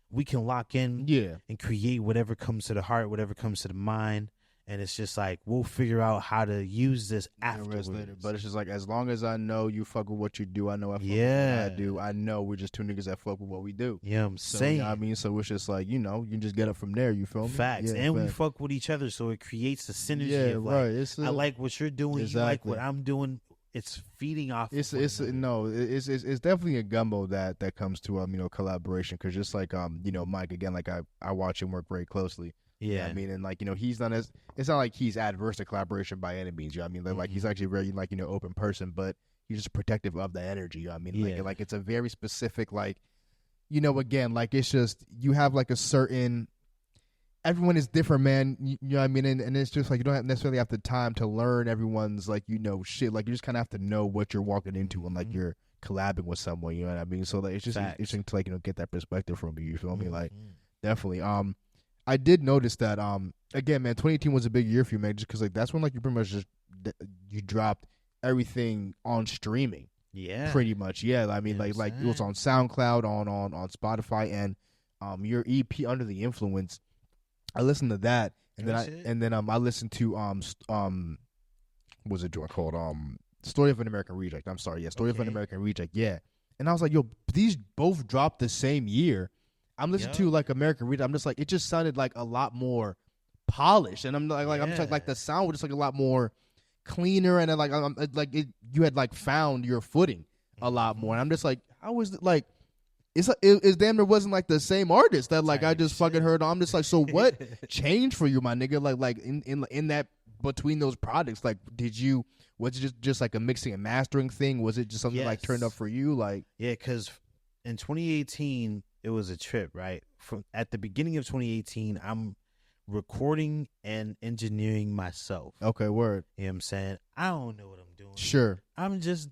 we can lock in and create whatever comes to the heart, whatever comes to the mind. And it's just like we'll figure out how to use this afterwards. But it's just like as long as I know you fuck with what you do, I know I fuck with what I do. I know we're just two niggas that fuck with what we do. Yeah, I'm saying. You know what I mean? So it's just like, you know, you just get up from there. You feel me? Facts. And we fuck with each other, so it creates a synergy. Yeah, of like, right. I like what you're doing. Exactly. You like what I'm doing. It's feeding off. It's definitely a gumbo that comes to collaboration because just like Mike again, like I watch him work very closely. Yeah, you know what I mean, and like he's not as, it's not like he's adverse to collaboration by any means. You know what I mean, like he's actually very like open person, but he's just protective of the energy. You know what I mean, like it's a very specific again, like it's just you have like a certain. Everyone is different, man. You know what I mean? And it's just like you don't necessarily have the time to learn everyone's shit. Like you just kind of have to know what you're walking into when like you're collabing with someone. You know what I mean? So like it's just interesting to get that perspective from you. You feel me? Like definitely. I did notice that again, man. 2018 was a big year for you, man. Just because like that's when like you pretty much just you dropped everything on streaming. Yeah, pretty much. Yeah, I mean like it was on SoundCloud, on Spotify, and your EP Under the Influence. I listened to that, and I listened to what's it joint called Story of an American Reject. I'm sorry, Story of an American Reject. Yeah, and I was like, yo, these both dropped the same year. I'm listening to like American Reject. I'm just like, it just sounded like a lot more polished, and I'm like I'm just like the sound was just like a lot more cleaner, and then like you had like found your footing a lot more. And I'm just like, how is it like? It's damn near wasn't like the same artist that like I just fucking heard. I'm just like, so what changed for you, my nigga? Like in that between those products, like was it just like a mixing and mastering thing? Was it just something like turned up for you? Like because in 2018 it was a trip, right? From at the beginning of 2018, I'm recording and engineering myself. Okay, word. You know what I'm saying? I don't know what I'm doing. Sure. I'm just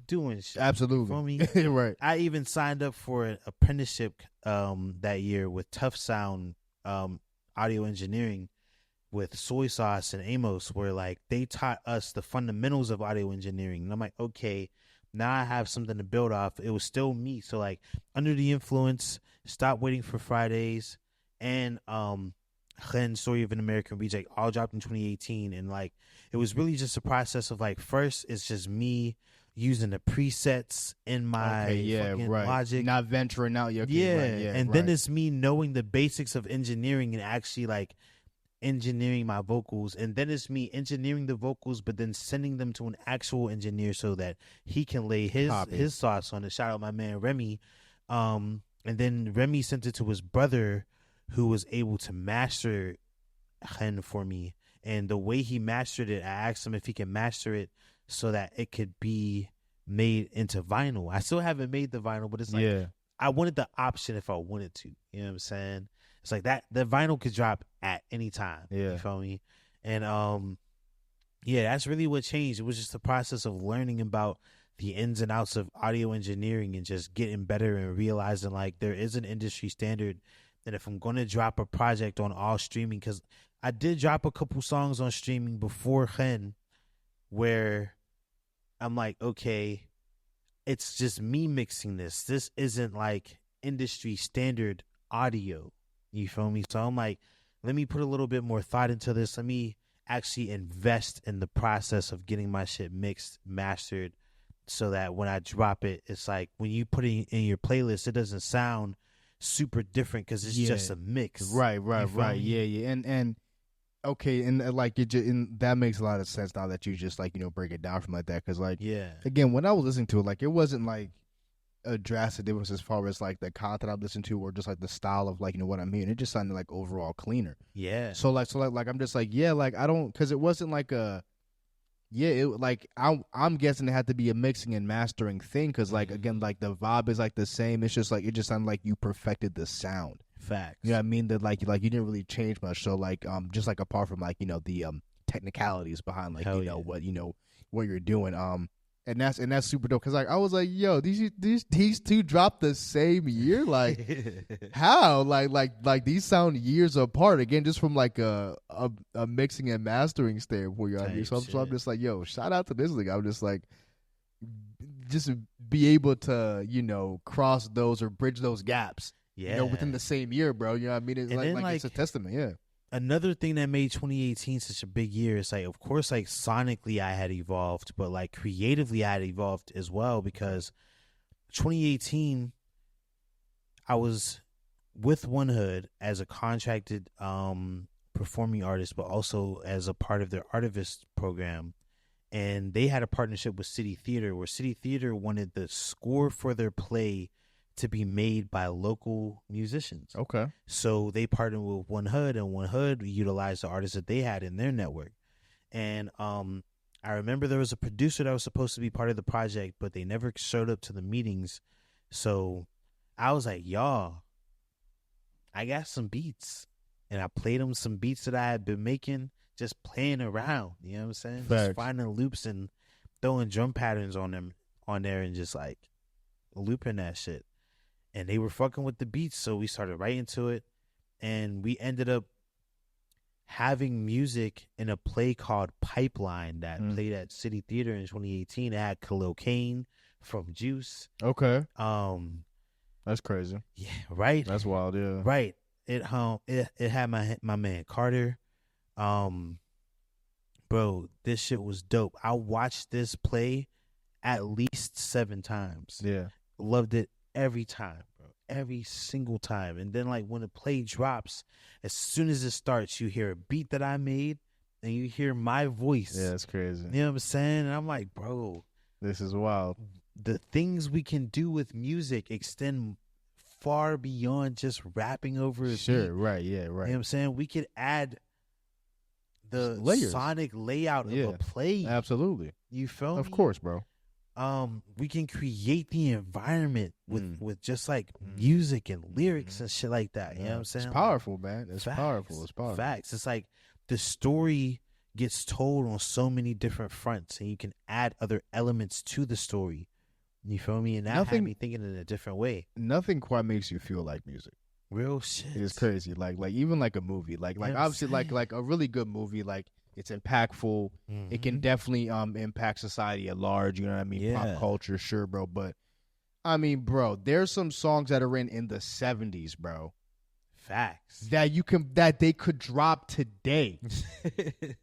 doing shit. Absolutely. For me, right. I even signed up for an apprenticeship that year with Tough Sound audio engineering with Soy Sauce and Amos, where like they taught us the fundamentals of audio engineering. And I'm like, okay, now I have something to build off. It was still me. So like Under the Influence, Stop Waiting for Fridays, and Story of an American Reject all dropped in 2018. And like it was really just a process of like, first it's just me using the presets in my Logic, not venturing out. Then it's me knowing the basics of engineering and actually like engineering my vocals, and then it's me engineering the vocals, but then sending them to an actual engineer so that he can lay his sauce on it. Shout out my man Remy, and then Remy sent it to his brother, who was able to master it for me. And the way he mastered it, I asked him if he can master it so that it could be made into vinyl. I still haven't made the vinyl, but it's like I wanted the option if I wanted to. You know what I'm saying? It's like that. The vinyl could drop at any time. Yeah. You feel me? And yeah, that's really what changed. It was just the process of learning about the ins and outs of audio engineering and just getting better and realizing like there is an industry standard. And if I'm going to drop a project on all streaming, because I did drop a couple songs on streaming before Hen, where I'm like, okay, it's just me mixing this. This isn't like industry standard audio. You feel me? So I'm like, let me put a little bit more thought into this. Let me actually invest in the process of getting my shit mixed, mastered, so that when I drop it, it's like when you put it in your playlist, it doesn't sound super different because it's just a mix. Right. Yeah. And okay, and like and that makes a lot of sense now that you just like, break it down from like that. Because like, again, when I was listening to it, like it wasn't like a drastic difference as far as like the content I've listened to or just like the style of like, what I mean. It just sounded like overall cleaner. Yeah. So like I'm just like, yeah, like I don't, because it wasn't like a, it like I'm guessing it had to be a mixing and mastering thing because like again like the vibe is like the same. It's just like it just sounded like you perfected the sound. Facts. You know what I mean? That like you didn't really change much. So like just like apart from like the technicalities behind like what what you're doing and that's super dope because like I was like, yo, these two dropped the same year, like how like these sound years apart again just from like a mixing and mastering standpoint. You know what I mean? So I'm just like, yo, shout out to this thing. I'm just like just be able to cross those or bridge those gaps. Yeah, within the same year, bro. You know what I mean? It's like it's a testament. Yeah. Another thing that made 2018 such a big year is like, of course, like sonically I had evolved, but like creatively I had evolved as well because 2018 I was with One Hood as a contracted performing artist, but also as a part of their Artivist program. And they had a partnership with City Theater where City Theater wanted the score for their play to be made by local musicians. Okay. So they partnered with One Hood, and One Hood utilized the artists that they had in their network. And I remember there was a producer that was supposed to be part of the project, but they never showed up to the meetings. So I was like, y'all, I got some beats. And I played them some beats that I had been making, just playing around. You know what I'm saying? Facts. Just finding loops and throwing drum patterns on there and just like looping that shit. And they were fucking with the beats, so we started writing to it. And we ended up having music in a play called Pipeline that played at City Theater in 2018. It had Khalil Kane from Juice. Okay. That's crazy. Yeah, right? That's wild, yeah. Right. It had my man Carter. Bro, this shit was dope. I watched this play at least 7 times. Yeah. Loved it every time, bro. Every single time. And then like when the play drops, as soon as it starts, you hear a beat that I made and you hear my voice. Yeah, it's crazy. You know what I'm saying? And I'm like, bro, this is wild. The things we can do with music extend far beyond just rapping over a beat. Right, yeah, right. You know what I'm saying? We could add the sonic layout of a play. Absolutely. You feel me? Of course, bro. We can create the environment with just like music and lyrics and shit like that. You know what I'm saying? It's powerful, man. It's powerful. It's powerful. Facts. It's like the story gets told on so many different fronts, and you can add other elements to the story. You feel me? And that had me thinking in a different way. Nothing quite makes you feel like music. Real shit. It's crazy. Like even like a movie. Like obviously like a really good movie, like it's impactful. It can definitely impact society at large. You know what I mean? Yeah. Pop culture, sure, bro. But I mean, bro, there's some songs that are in the 70s, bro. Facts. That they could drop today,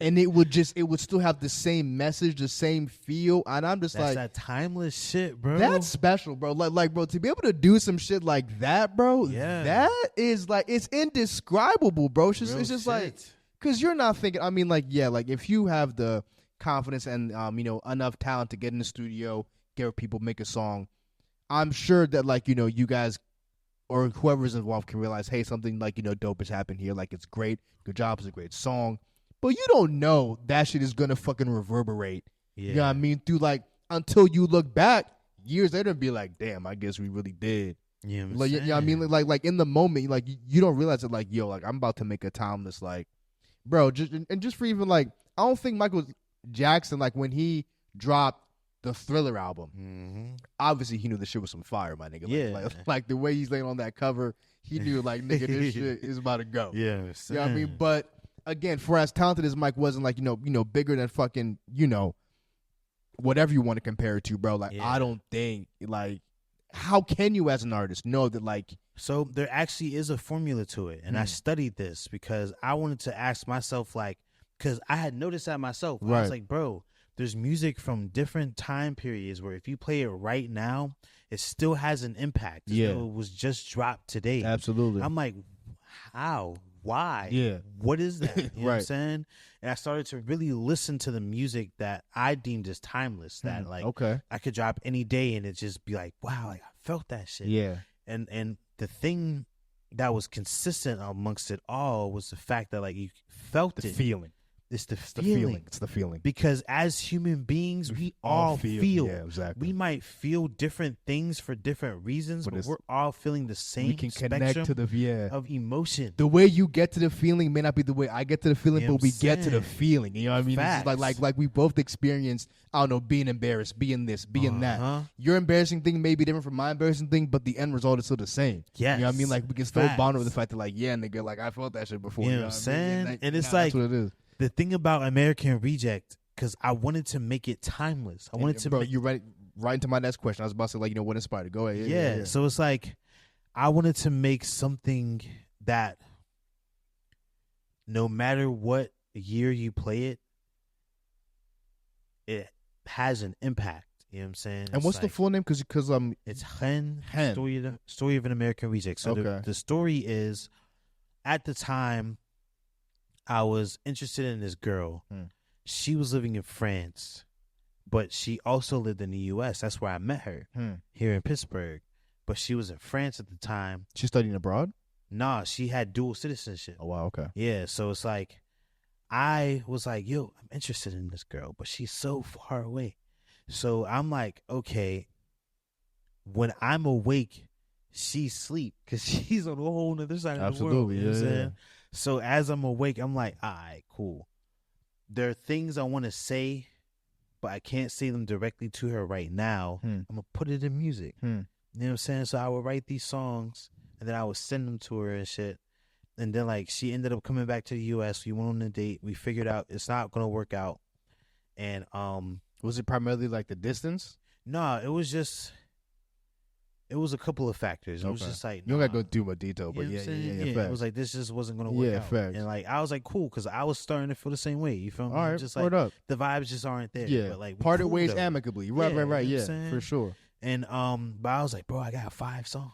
and it would still have the same message, the same feel. And I'm just that's that timeless shit, bro. That's special, bro. Like, bro, to be able to do some shit like that, bro. Yeah. That is like it's indescribable, bro. It's just like. Because you're not thinking, I mean, like, yeah, like, if you have the confidence and, enough talent to get in the studio, get people, make a song, I'm sure that, like, you guys or whoever's involved can realize, hey, something, like, dope has happened here. Like, it's great. Good job. It's a great song. But you don't know that shit is going to fucking reverberate. Yeah. You know what I mean? Through, like, until you look back years later and be like, damn, I guess we really did You know what I'm like, saying? you know what I mean? Like in the moment, like you don't realize it. Like, yo, like I'm about to make a timeless, like, bro. Just for even like, I don't think Michael Jackson, like when he dropped the Thriller album, obviously he knew the shit was some fire, my nigga. Like the way he's laying on that cover, he knew like, nigga, this shit is about to go. Yeah, you know what I mean? But again, for as talented as Mike wasn't, like, you know, bigger than fucking, you know, whatever you want to compare it to, bro. Like, I don't think, like, how can you as an artist know that, like... So there actually is a formula to it, and I studied this because I wanted to ask myself, like, because I had noticed that myself. I was like, bro, there's music from different time periods where if you play it right now, it still has an impact. Yeah. It was just dropped today. Absolutely. I'm like, how? Why? Yeah. What is that? You know what I'm saying? And I started to really listen to the music that I deemed as timeless, that like I could drop any day and it just be like, wow, like I felt that shit. Yeah. And the thing that was consistent amongst it all was the fact that like you felt the feeling. It's the feeling. It's the feeling. Because as human beings, we all feel. Yeah, exactly. We might feel different things for different reasons, but we're all feeling the same. We can connect to the of emotion. The way you get to the feeling may not be the way I get to the feeling, but we get to the feeling. You know what I mean? Facts. This is like we both experienced, I don't know, being embarrassed, being this, being that. Your embarrassing thing may be different from my embarrassing thing, but the end result is still the same. Yes. You know what I mean? Like we can still bond over the fact that, like, yeah, nigga, like I felt that shit before. You know what I'm saying? And it's like, that's what it is. The thing about American Reject, because I wanted to make it timeless. I wanted to. Bro, you right into my next question. I was about to say, like, you know, what inspired it? Go ahead. Yeah. So it's like, I wanted to make something that no matter what year you play it, it has an impact. You know what I'm saying? And what's the full name? Because it's Hen. Story of an American Reject. So the story is, at the time, I was interested in this girl. She was living in France, but she also lived in the U.S. That's where I met her, here in Pittsburgh. But she was in France at the time. She studying abroad? Nah, she had dual citizenship. Oh, wow, okay. Yeah, so it's like, I was like, yo, I'm interested in this girl, but she's so far away. So I'm like, okay, when I'm awake, she's asleep because she's on a whole other side of the world. You know what I'm saying? So as I'm awake, I'm like, all right, cool. There are things I want to say, but I can't say them directly to her right now. I'm going to put it in music. You know what I'm saying? So I would write these songs, and then I would send them to her and shit. And then, like, she ended up coming back to the U.S. We went on a date. We figured out it's not going to work out. And was it primarily, like, the distance? No, it was just... It was a couple of factors. It was just like, you don't gotta go through my detail, but yeah, it was like this just wasn't gonna work out. Facts. And like I was like, cool, because I was starting to feel the same way. You feel me? All right, just like up. The vibes just aren't there. Yeah, but like parted cool ways though. Amicably. Right. Yeah, for sure. And but I was like, bro, I got 5 songs.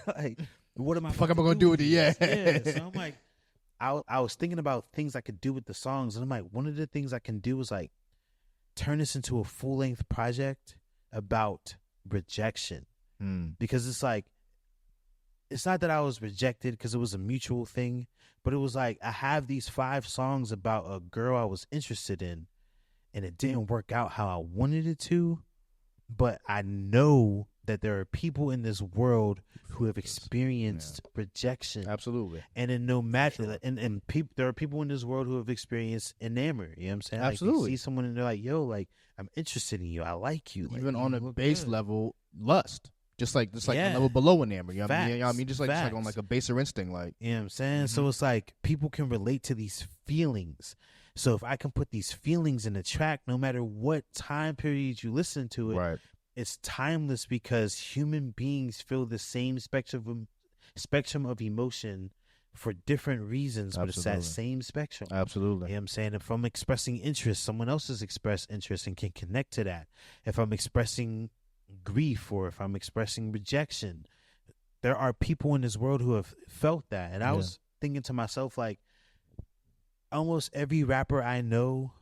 Like, what am I? Fuck, am I gonna do with it? Yeah. So I'm like, I was thinking about things I could do with the songs, and I'm like, one of the things I can do is like turn this into a full length project about rejection. Because it's like, it's not that I was rejected because it was a mutual thing, but it was like I have these 5 songs about a girl I was interested in, and it didn't work out how I wanted it to, but I know that there are people in this world who have experienced rejection. Absolutely. And in no matter, and there are people in this world who have experienced enamor. You know what I'm saying? Absolutely. Like you see someone and they're like, yo, like, I'm interested in you. I like you. Even like, on a base level, lust. Just like a level below enamor. You know what I mean? Just like on like a baser instinct. Like, you know what I'm saying? So it's like people can relate to these feelings. So if I can put these feelings in a track, no matter what time period you listen to it, it's timeless because human beings feel the same spectrum of emotion for different reasons, but it's that same spectrum. Absolutely. You know what I'm saying? If I'm expressing interest, someone else has expressed interest and can connect to that. If I'm expressing grief or if I'm expressing rejection, there are people in this world who have felt that. And I was thinking to myself, like, almost every rapper I know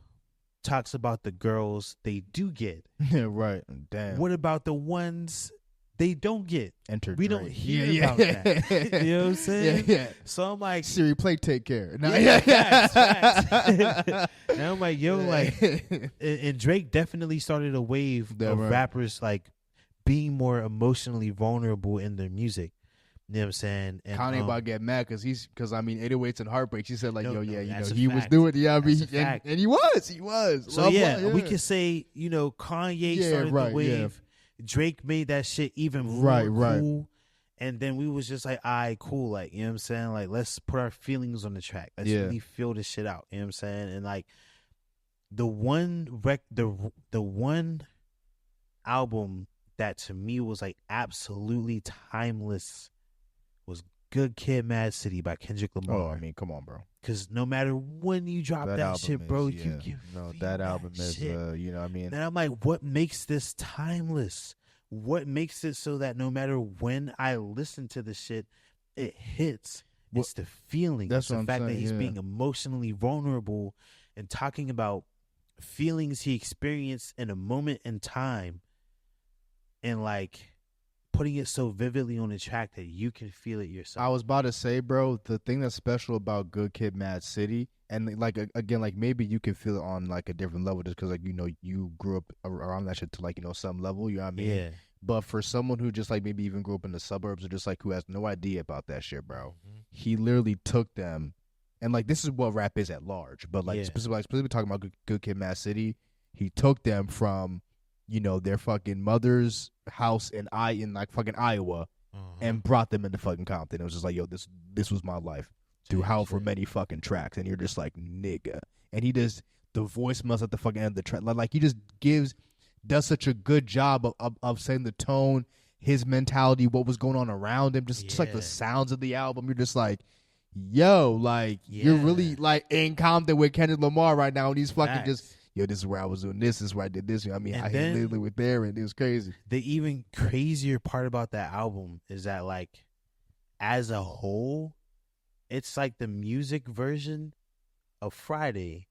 talks about the girls they do get. Right. Damn. What about the ones they don't get? We don't hear about that. You know what I'm saying? Yeah. So I'm like, Siri, play Take Care. No, facts. And I'm like, yo, like, and Drake definitely started a wave of rappers like being more emotionally vulnerable in their music. You know what I'm saying? And Kanye about to get mad because I mean 808s and Heartbreaks. He said like, no, he was doing and he was. So we could say Kanye started the wave. Drake made that shit even more cool. And then we was just like, all right, cool. Like, you know what I'm saying? Like, let's put our feelings on the track. Let's really feel this shit out. You know what I'm saying? And like the one album that to me was like absolutely timeless was Good Kid, Mad City by Kendrick Lamar. Oh, I mean, come on, bro. Because no matter when you drop that shit, bro, you can feel that album is, you know what I mean? And I'm like, what makes this timeless? What makes it so that no matter when I listen to the shit, it hits? It's the feeling. That's the fact that he's being emotionally vulnerable and talking about feelings he experienced in a moment in time and like putting it so vividly on the track that you can feel it yourself. I was about to say, bro, the thing that's special about Good Kid, Mad City, and like again, like maybe you can feel it on like a different level just because like you grew up around that shit to like some level, you know what I mean? Yeah. But for someone who just like maybe even grew up in the suburbs or just like who has no idea about that shit, bro, he literally took them, and like this is what rap is at large, but like specifically talking about Good Kid, Mad City, he took them from their fucking mother's house in like fucking Iowa and brought them into fucking Compton. It was just like, yo, this was my life through however many fucking tracks, and you're just like, nigga. And he does the voice must at the fucking end of the track. Like he just does such a good job of saying the tone, his mentality, what was going on around him, just like the sounds of the album. You're just like, yo, like you're really like in Compton with Kendrick Lamar right now, and he's fucking just, yo, this is where I was doing this is where I did this. I mean, I literally was there, and it was crazy. The even crazier part about that album is that, like, as a whole, it's like the music version of Friday.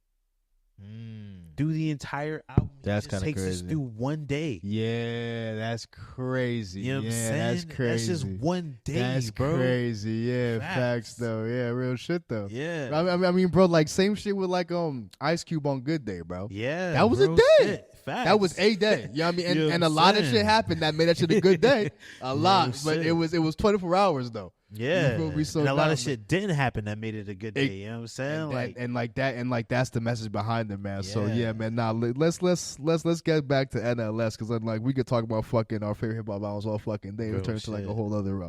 Do the entire album. That's kind of crazy. Takes us through one day. Yeah, that's crazy. You know what I'm saying? That's crazy. That's just one day, that's bro. Crazy. Yeah, facts though. Yeah, real shit though. Yeah. I mean, bro, like same shit with like Ice Cube on Good Day, bro. Yeah, that was a day. Facts. That was a day. You know what I mean? And a lot of shit happened that made that shit a good day. A lot, but it was 24 hours though. Yeah, and a lot of shit didn't happen that made it a good day. You know what I'm saying? And that's the message behind it, man. Yeah. So yeah, man. Now let's get back to NLS because like we could talk about fucking our favorite hip hop albums all fucking day. It turns to like a whole other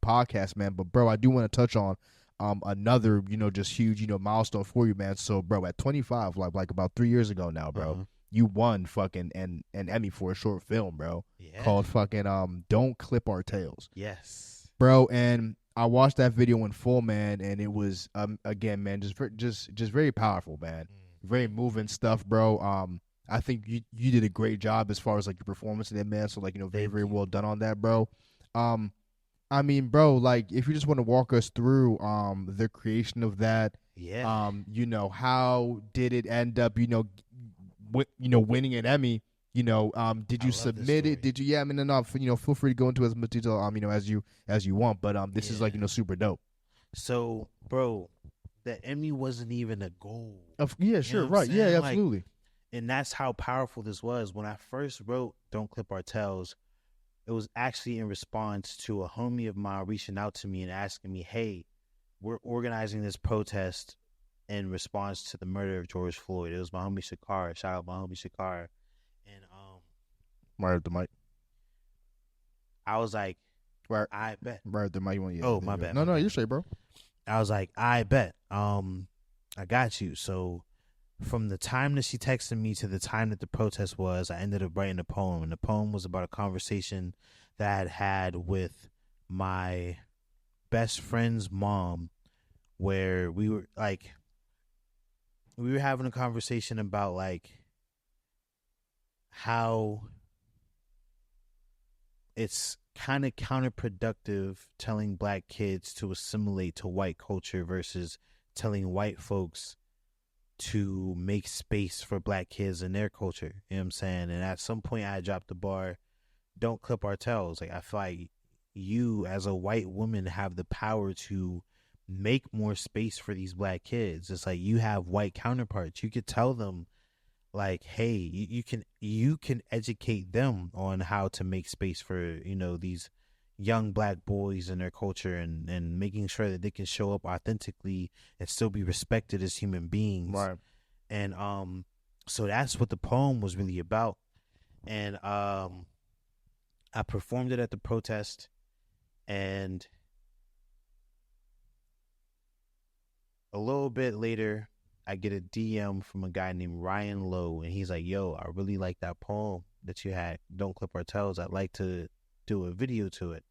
podcast, man. But bro, I do want to touch on another just huge milestone for you, man. So bro, at 25, like about 3 years ago now, bro. You won fucking an Emmy for a short film, bro. Yeah. Called fucking Don't Clip Our Tails. Yes, bro. And I watched that video in full, man, and it was again, man, just very powerful, man. Very moving stuff, bro. I think you did a great job as far as like your performance in it, man. So like very very well done on that, bro. I mean, bro, like if you just want to walk us through the creation of that, how did it end up, winning an Emmy? Did you submit it? Did you? Yeah, I mean, no, feel free to go into as much detail, as you want. But this is like, super dope. So, bro, the Emmy wasn't even a goal. Yeah, sure, right? Yeah, absolutely. Like, and that's how powerful this was. When I first wrote "Don't Clip Our Tails," it was actually in response to a homie of mine reaching out to me and asking me, "Hey, we're organizing this protest in response to the murder of George Floyd." It was my homie Shakar. Shout out my homie Shakar. And right at the mic. I was like, right, I bet. Right at the mic. My bad. No, you're straight, bro. I was like, I bet. I got you. So from the time that she texted me to the time that the protest was, I ended up writing a poem. And the poem was about a conversation that I had with my best friend's mom, where we were having a conversation about like how it's kind of counterproductive telling black kids to assimilate to white culture versus telling white folks to make space for black kids in their culture. You know what I'm saying? And at some point I dropped the bar, don't clip our tails. Like, I feel like you as a white woman have the power to make more space for these black kids. It's like you have white counterparts. You could tell them like, hey, you can educate them on how to make space for, you know, these young black boys and their culture, and making sure that they can show up authentically and still be respected as human beings. Right. And so that's what the poem was really about. And I performed it at the protest, and a little bit later I get a DM from a guy named Ryan Lowe, and he's like, yo, I really like that poem that you had, Don't Clip Our Toes. I'd like to do a video to it.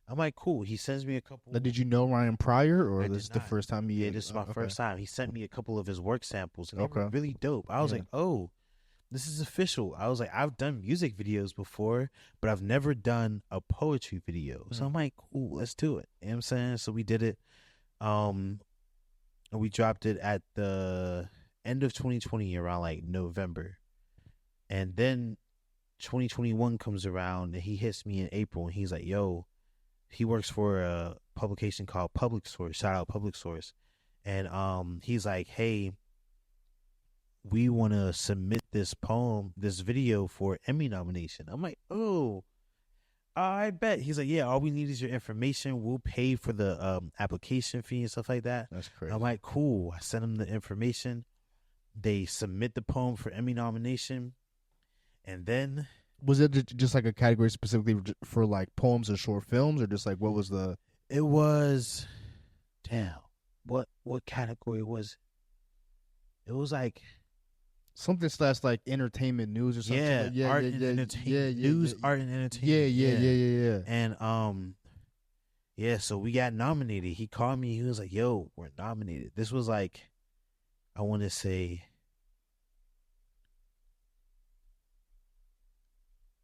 I'm like, cool. He sends me a couple. Now, did you know Ryan prior, or this is the first time you? Yeah, this is my first time. He sent me a couple of his work samples, and they Okay. were really dope. I was like, oh, this is official. I was like, I've done music videos before, but I've never done a poetry video. So I'm like, cool, let's do it. You know what I'm saying? So we did it. And we dropped it at the end of 2020, around like November. And then 2021 comes around, and he hits me in April, and he's like, yo, he works for a publication called Public Source. Shout out Public Source. And he's like, hey, we want to submit this poem, this video, for Emmy nomination. I'm like, oh, I bet. He's like, yeah, all we need is your information. We'll pay for the application fee and stuff like that. That's crazy. I'm like, cool. I sent him the information. They submit the poem for Emmy nomination. And then, was it just like a category specifically for like poems or short films, or just like what was the? It was, damn, what category was it? It was like something / like entertainment news or something. Yeah, like, yeah, art yeah, and yeah, entertainment. yeah, News, yeah, art and entertainment. Yeah. And yeah, so we got nominated. He called me. He was like, "Yo, we're nominated." This was like, I want to say,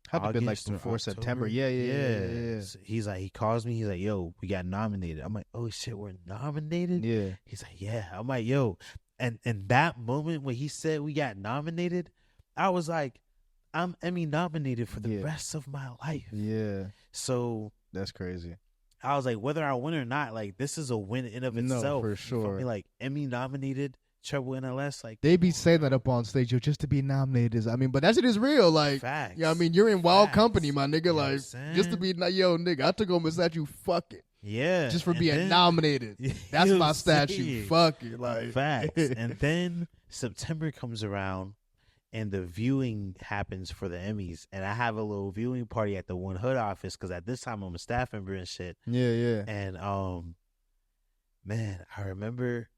had to been like before September. Yeah. So he's like, he calls me. He's like, "Yo, we got nominated." I'm like, "Oh shit, we're nominated." Yeah. He's like, "Yeah." I'm like, "Yo," and that moment when he said we got nominated, I was like, I'm Emmy nominated for the rest of my life. Yeah. So that's crazy. I was like, whether I win or not, like, this is a win in of itself. No, for sure. Like, Emmy nominated, Treble NLS, like, they be saying that up on stage, yo, just to be nominated. I mean, but that shit is real. Like, facts. Yeah, I mean, you're in wild company, my nigga. You like, just to be, yo, nigga, I took home a statue. Fuck it. Yeah. Just for being nominated. That's my statue. Fuck it. Like, facts. And then September comes around, and the viewing happens for the Emmys, and I have a little viewing party at the One Hood office, because at this time I'm a staff member and shit. Yeah. And man, I remember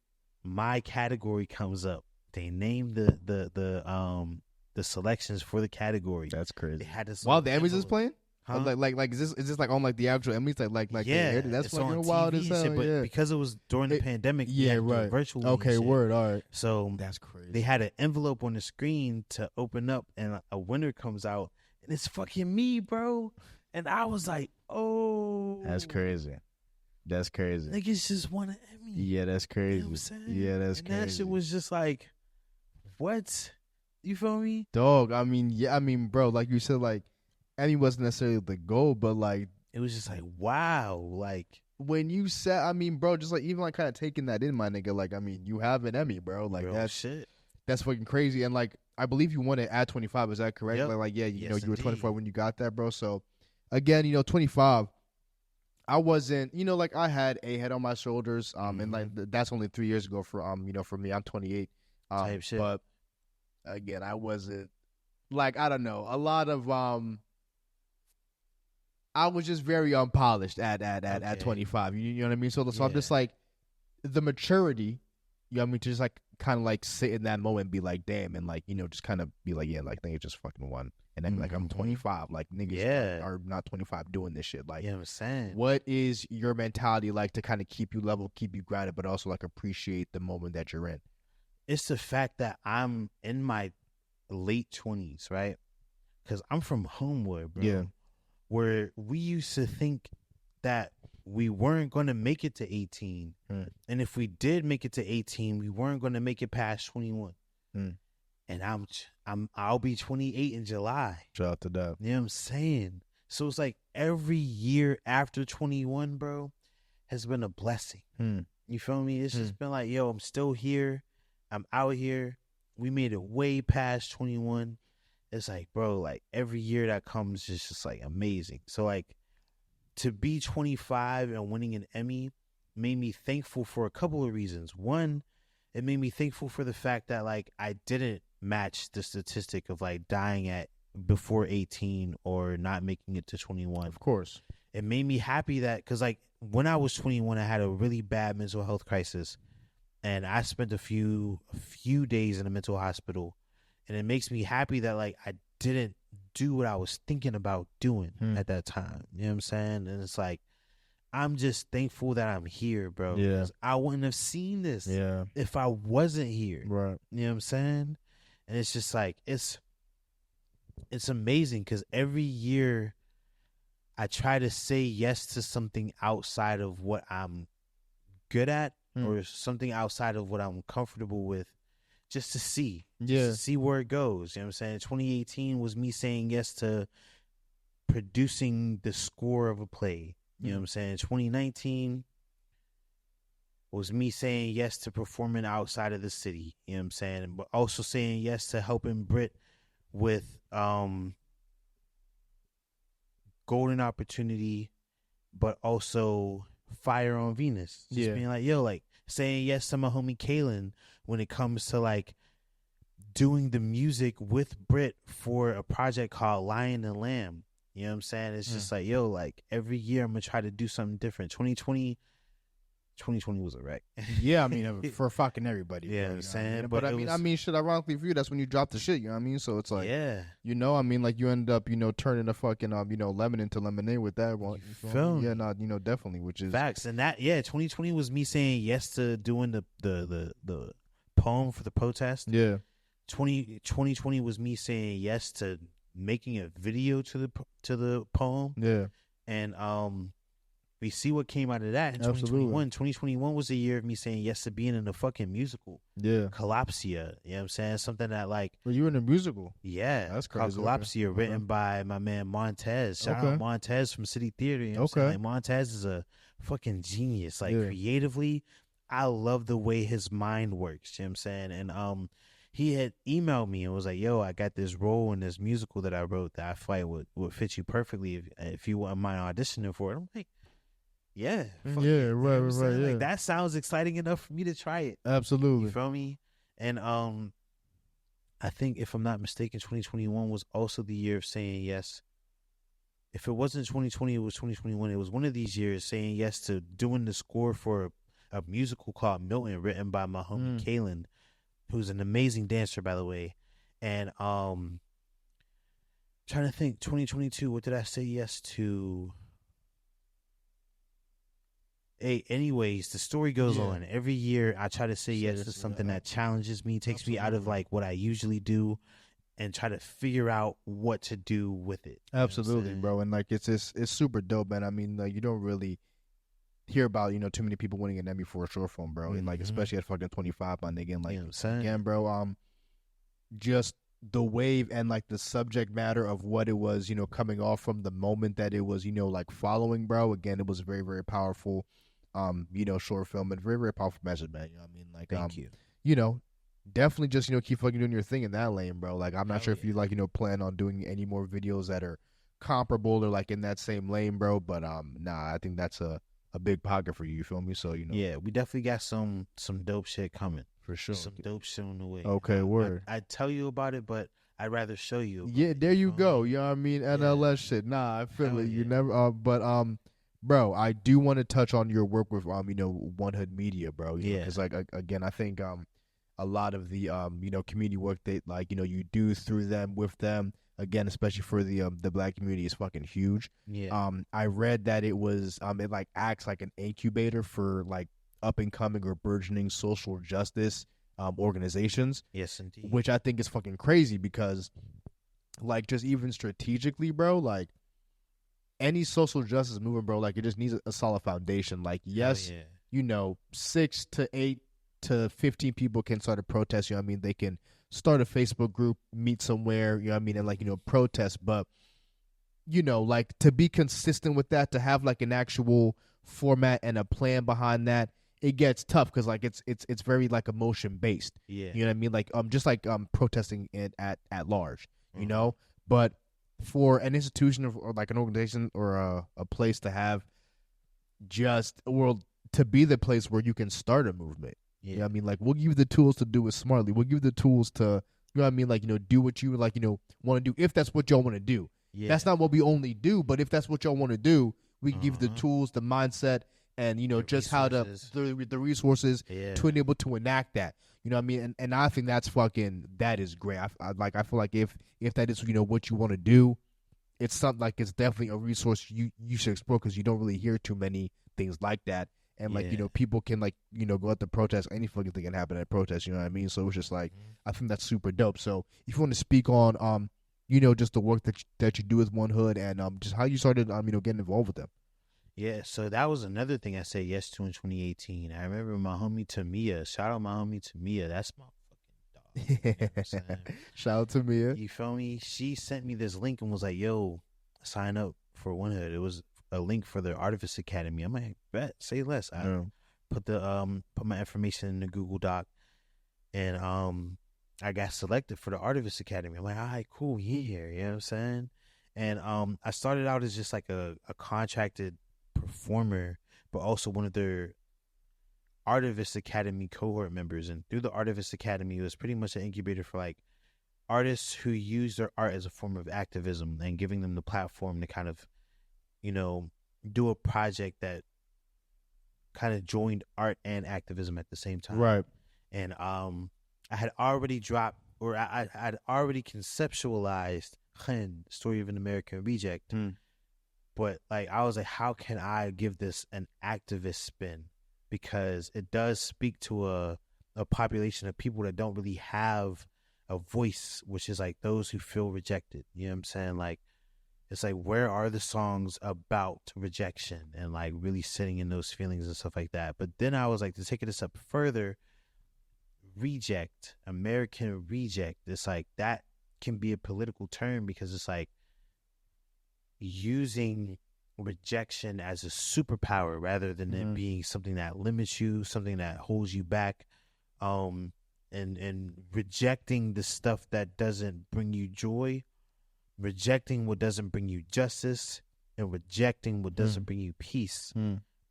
my category comes up. They named the selections for the category. That's crazy. They had this while the Emmys is playing. Huh? Like is this like on like the actual Emmys like yeah, that's fucking wild as hell. Shit, but because it was during the pandemic, right, virtually. Okay, word, all right. So that's crazy. They had an envelope on the screen to open up, and a winner comes out, and it's fucking me, bro. And I was like, oh, that's crazy. That's crazy. Niggas just won an Emmy. Yeah, that's crazy. You know what I'm saying? Yeah, that's crazy. That shit was just like, what? You feel me? Dog, I mean, bro, like you said, like, Emmy wasn't necessarily the goal, but like it was just like, wow, like when you said, I mean, bro, just like even like kind of taking that in, my nigga, like, I mean, you have an Emmy, bro, like real that's shit. That's fucking crazy. And like, I believe you won it at 25. Is that correct? Yep. Like, yeah, you know, you were indeed. 24 when you got that, bro. So again, 25. I wasn't, like I had a head on my shoulders, and like that's only 3 years ago for for me. I'm 28, type shit. But again, I wasn't like, I don't know, a lot of I was just very unpolished at 25. You know what I mean? So I'm just like, the maturity, you know what I mean, to just like kind of like sit in that moment and be like, damn, and like, just kind of be like, yeah, like nigga just fucking won. And then like, I'm 25, like niggas are not 25 doing this shit. Like, you know what I'm saying? What is your mentality like to kind of keep you level, keep you grounded, but also like appreciate the moment that you're in? It's the fact that I'm in my late 20s, right? Because I'm from Homewood, bro. Yeah. Where we used to think that we weren't going to make it to 18. And if we did make it to 18, we weren't going to make it past 21. And I'll be 28 in July. Shout out to that. You know what I'm saying? So it's like every year after 21, bro, has been a blessing. You feel me? It's just been like, yo, I'm still here. I'm out here. we made it way past 21. It's like, bro, like every year that comes is just like amazing. So like to be 25 and winning an Emmy made me thankful for a couple of reasons. One, it made me thankful for the fact that like I didn't match the statistic of like dying at before 18 or not making it to 21. Of course. It made me happy that, because like when I was 21, I had a really bad mental health crisis, and I spent a few days in a mental hospital. And it makes me happy that like I didn't do what I was thinking about doing at that time. You know what I'm saying? And it's like, I'm just thankful that I'm here, bro. Yeah. I wouldn't have seen this if I wasn't here. Right. You know what I'm saying? And it's just like, it's amazing because every year I try to say yes to something outside of what I'm good at or something outside of what I'm comfortable with. Just to see. Just to see where it goes. You know what I'm saying? 2018 was me saying yes to producing the score of a play. You know what I'm saying? 2019 was me saying yes to performing outside of the city. You know what I'm saying? But also saying yes to helping Brit with Golden Opportunity, but also Fire on Venus. Just being like, yo, like saying yes to my homie Kalen when it comes to like doing the music with Brit for a project called Lion and Lamb. You know what I'm saying? It's just like, yo, like every year I'm gonna try to do something different. 2020 was a wreck. Yeah, I mean, for fucking everybody. Yeah, I'm saying. But I mean, shit, ironically for you, that's when you drop the shit, you know what I mean? So it's like, you know, I mean, like you end up, you know, turning a fucking, you know, lemon into lemonade with that one. Yeah, no, you know, definitely, which is. Facts. And that, 2020 was me saying yes to doing the poem for the protest. Yeah. 2020 was me saying yes to making a video to the poem. Yeah. And we see what came out of that in 2021. 2021 was a year of me saying yes to being in a fucking musical. Yeah. Collapsia. You know what I'm saying? Something that like. Were you in a musical? Yeah. That's crazy. Collapsia, written by my man Montez. Shout out Montez from City Theater. You know what I'm saying? Like, Montez is a fucking genius. Like creatively, I love the way his mind works. You know what I'm saying? And he had emailed me and was like, yo, I got this role in this musical that I wrote that I feel like would fit you perfectly if you wouldn't mind auditioning for it. I'm like, yeah. Yeah, it, right. Yeah. Like, that sounds exciting enough for me to try it. Absolutely. You feel me? And I think, if I'm not mistaken, 2021 was also the year of saying yes. If it wasn't 2020, it was 2021. It was one of these years saying yes to doing the score for a musical called Milton, written by my homie Kalen, who's an amazing dancer, by the way. And trying to think, 2022, what did I say yes to? Hey, anyways, the story goes on. Every year, I try to say yes to something that challenges me, takes me out of like what I usually do, and try to figure out what to do with it. Absolutely, bro. And like it's super dope, man. I mean, like you don't really hear about, you know, too many people winning an Emmy for a short film, bro. And like especially at fucking 25, my nigga. And like again, bro, just the wave and like the subject matter of what it was, you know, coming off from the moment that it was, you know, like following, bro. Again, it was very, very powerful, you know, short film and very, very powerful message, man. You know what I mean? Like, thank you. You know, definitely just, you know, keep fucking doing your thing in that lane, bro. Like, I'm not sure if you like, you know, plan on doing any more videos that are comparable or like in that same lane, bro. But nah, I think that's a big pocket for you. You feel me? So, you know. Yeah, we definitely got some dope shit coming. For sure. Some dope shit on the way. Okay, word. I'd tell you about it, but I'd rather show you. Yeah, there you go. You know what I mean? NLS shit. Nah, I feel it. You never. But bro, I do want to touch on your work with you know, One Hood Media, bro. Because like again, I think a lot of the you know, community work that like, you know, you do through them, with them, again, especially for the black community, is fucking huge. Yeah. I read that it was it like acts like an incubator for like up and coming or burgeoning social justice organizations. Yes, indeed. Which I think is fucking crazy because like just even strategically, bro, like any social justice movement, bro, like it just needs a solid foundation. Like, yes, you know, 6 to 8 to 15 people can start a protest. You know what I mean? They can start a Facebook group, meet somewhere, you know what I mean? And like, you know, protest. But, you know, like to be consistent with that, to have like an actual format and a plan behind that, it gets tough because like it's very like emotion based. Yeah. You know what I mean? Like just like protesting it at large. You know, but for an institution or like an organization or a place to have just to be the place where you can start a movement. Yeah. You know what I mean? Like we'll give you the tools to do it smartly. We'll give you the tools to, you know what I mean? Like, you know, do what you like, you know, want to do if that's what y'all want to do. Yeah. That's not what we only do, but if that's what y'all want to do, we can give you the tools, the mindset, and, you know, just resources. How the resources to enable to enact that. You know what I mean? And I think that is great. I feel like if that is, you know, what you want to do, it's something like it's definitely a resource you should explore because you don't really hear too many things like that. And like, you know, people can like, you know, go out to protest. Any fucking thing can happen at protest. You know what I mean? So it's just like, I think that's super dope. So if you want to speak on, you know, just the work that you do with One Hood and just how you started, you know, getting involved with them. Yeah, so that was another thing I said yes to in 2018. I remember my homie Tamia. Shout out my homie Tamia. That's my fucking dog. You know what I'm Shout out to Tamia. You feel me? She sent me this link and was like, yo, sign up for One Hood. It was a link for the Artivist Academy. I'm like, bet, say less. I put my information in the Google Doc and I got selected for the Artivist Academy. I'm like, all right, cool, here. You know what I'm saying? And I started out as just like a contracted performer, but also one of their Artivist Academy cohort members. And through the Artivist Academy, it was pretty much an incubator for like artists who use their art as a form of activism and giving them the platform to kind of, you know, do a project that kind of joined art and activism at the same time. Right. And I had already dropped, or I had already conceptualized Story of an American Reject. But like I was like, how can I give this an activist spin? Because it does speak to a population of people that don't really have a voice, which is like those who feel rejected. You know what I'm saying? Like, it's like, where are the songs about rejection and like really sitting in those feelings and stuff like that? But then I was like, to take it a step further, reject, American reject, it's like that can be a political term because it's like using rejection as a superpower rather than it being something that limits you, something that holds you back, and rejecting the stuff that doesn't bring you joy, rejecting what doesn't bring you justice, and rejecting what doesn't bring you peace.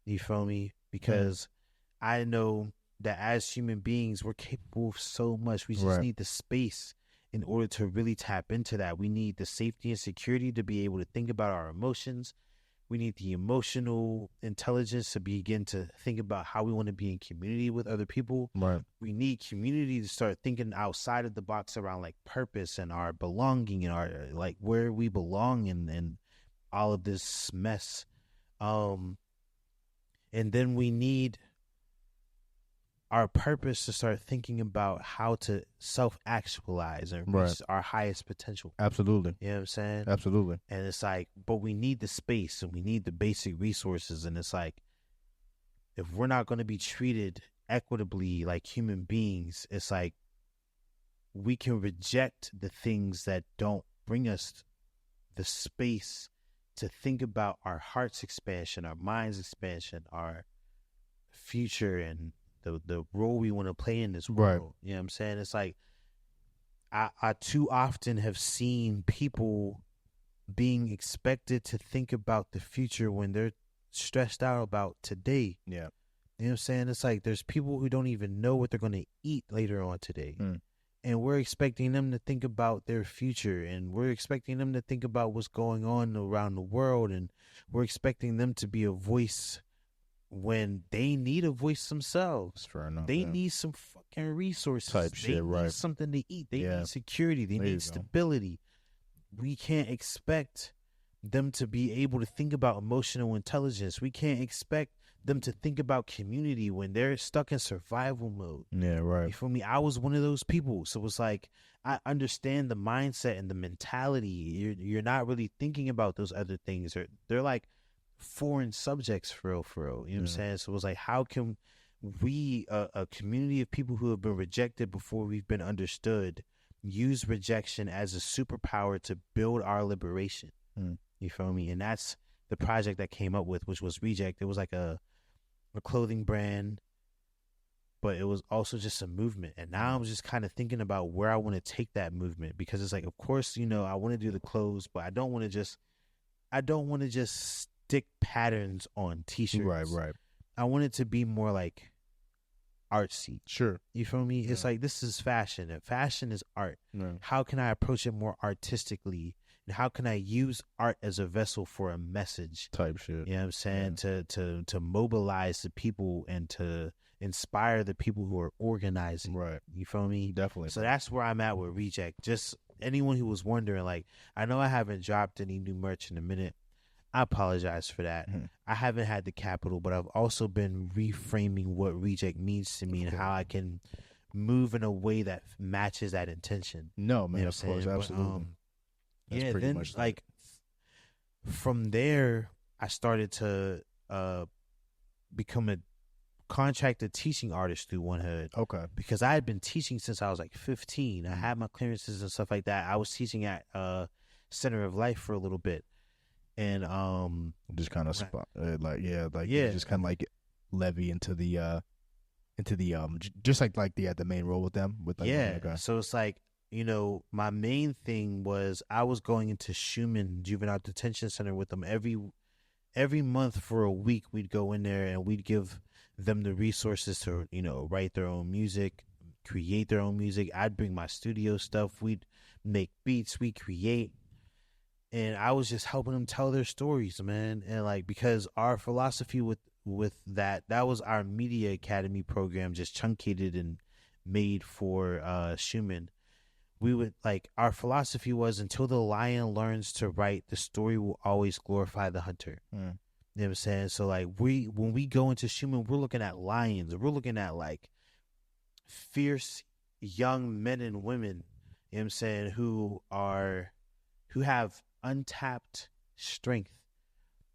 You feel me? Because I know that as human beings, we're capable of so much. We just need the space in order to really tap into that. We need the safety and security to be able to think about our emotions. We need the emotional intelligence to begin to think about how we want to be in community with other people. Right. We need community to start thinking outside of the box around like purpose and our belonging and our like where we belong and all of this mess. And then we need our purpose to start thinking about how to self-actualize and reach our highest potential. Absolutely. You know what I'm saying? Absolutely. And it's like, but we need the space and we need the basic resources. And it's like, if we're not going to be treated equitably like human beings, it's like we can reject the things that don't bring us the space to think about our heart's expansion, our mind's expansion, our future, and the role we want to play in this world. Right. You know what I'm saying? It's like I too often have seen people being expected to think about the future when they're stressed out about today. Yeah. You know what I'm saying? It's like there's people who don't even know what they're going to eat later on today. And we're expecting them to think about their future, and we're expecting them to think about what's going on around the world, and we're expecting them to be a voice when they need a voice themselves. Fair enough. They need some fucking resources. Type shit, they need something to eat. They need security. They need stability. We can't expect them to be able to think about emotional intelligence. We can't expect them to think about community when they're stuck in survival mode. Yeah, right. You feel me? I was one of those people. So it's like, I understand the mindset and the mentality. You're not really thinking about those other things. They're like foreign subjects for real. You know what I'm saying? So it was like, how can we, a community of people who have been rejected before we've been understood, use rejection as a superpower to build our liberation? You feel me? And that's the project that came up with, which was Reject. It was like a clothing brand but it was also just a movement. And now I'm just kind of thinking about where I want to take that movement, because it's like, of course, I want to do the clothes, but I don't want to just stick patterns on t-shirts. Right. I want it to be more like artsy. Sure. You feel me? Yeah. It's like, this is fashion, and fashion is art. Yeah. How can I approach it more artistically? And how can I use art as a vessel for a message? Type shit. You know what I'm saying? Yeah. To mobilize the people and to inspire the people who are organizing. Right. You feel me? Definitely. So that's where I'm at with Reject. Just anyone who was wondering, like, I know I haven't dropped any new merch in a minute. I apologize for that. Mm-hmm. I haven't had the capital, but I've also been reframing what Reject means to me and how I can move in a way that matches that intention. No, man, of course, absolutely. But, yeah, then like from there, I started to become a contracted teaching artist through One Hood. Okay. Because I had been teaching since I was like 15. I had my clearances and stuff like that. I was teaching at Center of Life for a little bit. And just kind of just kind of like levy into the just like the main role with them with So it's like, my main thing was I was going into Schumann Juvenile Detention Center with them every month for a week. We'd go in there and we'd give them the resources to write their own music, create their own music. I'd bring my studio stuff. We'd make beats. We create. And I was just helping them tell their stories, man. And like, because our philosophy with that was our Media Academy program, just truncated and made for Schumann. We would our philosophy was, until the lion learns to write, the story will always glorify the hunter. You know what I'm saying? So like, when we go into Schumann, we're looking at lions. We're looking at like fierce young men and women, you know what I'm saying, who have untapped strength.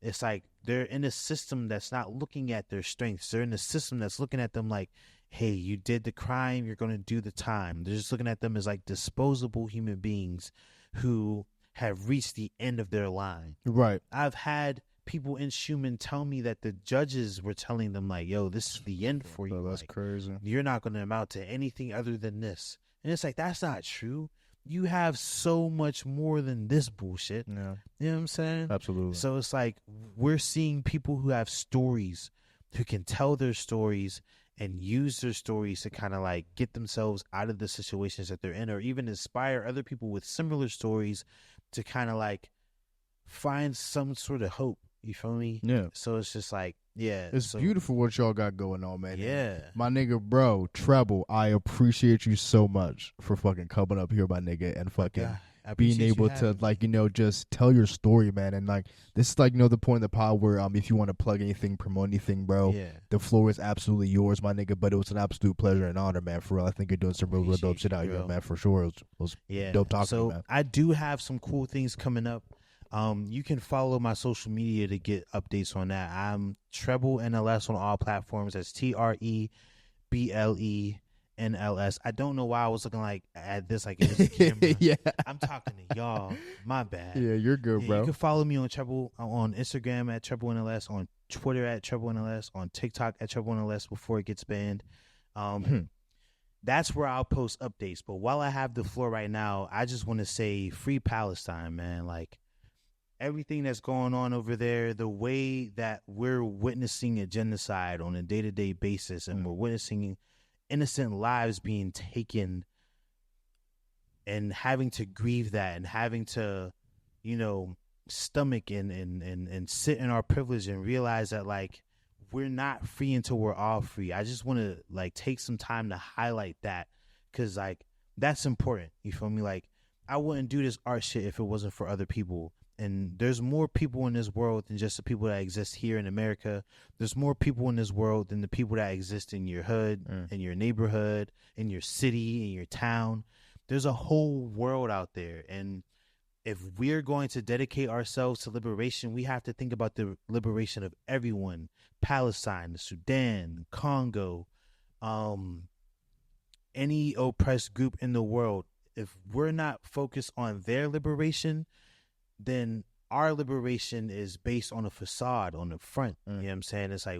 It's like they're in a system that's not looking at their strengths. They're in a system that's looking at them like, hey, you did the crime, you're going to do the time. They're just looking at them as like disposable human beings who have reached the end of their line. Right. I've had people in Schumann tell me that the judges were telling them like, yo, this is the end for you. That's like, crazy. You're not going to amount to anything other than this. And it's like, that's not true. You have so much more than this bullshit. Yeah. You know what I'm saying? Absolutely. So it's like, we're seeing people who have stories, who can tell their stories and use their stories to kind of like get themselves out of the situations that they're in, or even inspire other people with similar stories to kind of like find some sort of hope. You feel me? Yeah. So it's just like, yeah. It's beautiful what y'all got going on, man. Yeah. And my nigga, bro, Treble, I appreciate you so much for fucking coming up here, my nigga, and fucking being able to, like, just tell your story, man. And, like, this is, like, the point of the pod where if you want to plug anything, promote anything, bro, the floor is absolutely yours, my nigga. But it was an absolute pleasure and honor, man, for real. I think you're doing some real dope shit out here, man, for sure. It was dope talking to you, man. I do have some cool things coming up. You can follow my social media to get updates on that. I'm Treble NLS on all platforms. That's TREBLE NLS. I don't know why I was looking like at this like it was a camera. Yeah, I'm talking to y'all. My bad. Yeah, you're good, bro. You can follow me on Treble on Instagram at Treble NLS, on Twitter at Treble NLS, on TikTok at Treble NLS before it gets banned. That's where I'll post updates. But while I have the floor right now, I just want to say free Palestine, man. Like, everything that's going on over there, the way that we're witnessing a genocide on a day-to-day basis, and we're witnessing innocent lives being taken, and having to grieve that, and having to, stomach and sit in our privilege and realize that, like, we're not free until we're all free. I just want to, like, take some time to highlight that, because, like, that's important. You feel me? Like, I wouldn't do this art shit if it wasn't for other people. And there's more people in this world than just the people that exist here in America. There's more people in this world than the people that exist in your hood, in your neighborhood, in your city, in your town. There's a whole world out there. And if we're going to dedicate ourselves to liberation, we have to think about the liberation of everyone. Palestine, the Sudan, Congo, any oppressed group in the world. If we're not focused on their liberation, then our liberation is based on a facade, on the front. You know what I'm saying? It's like,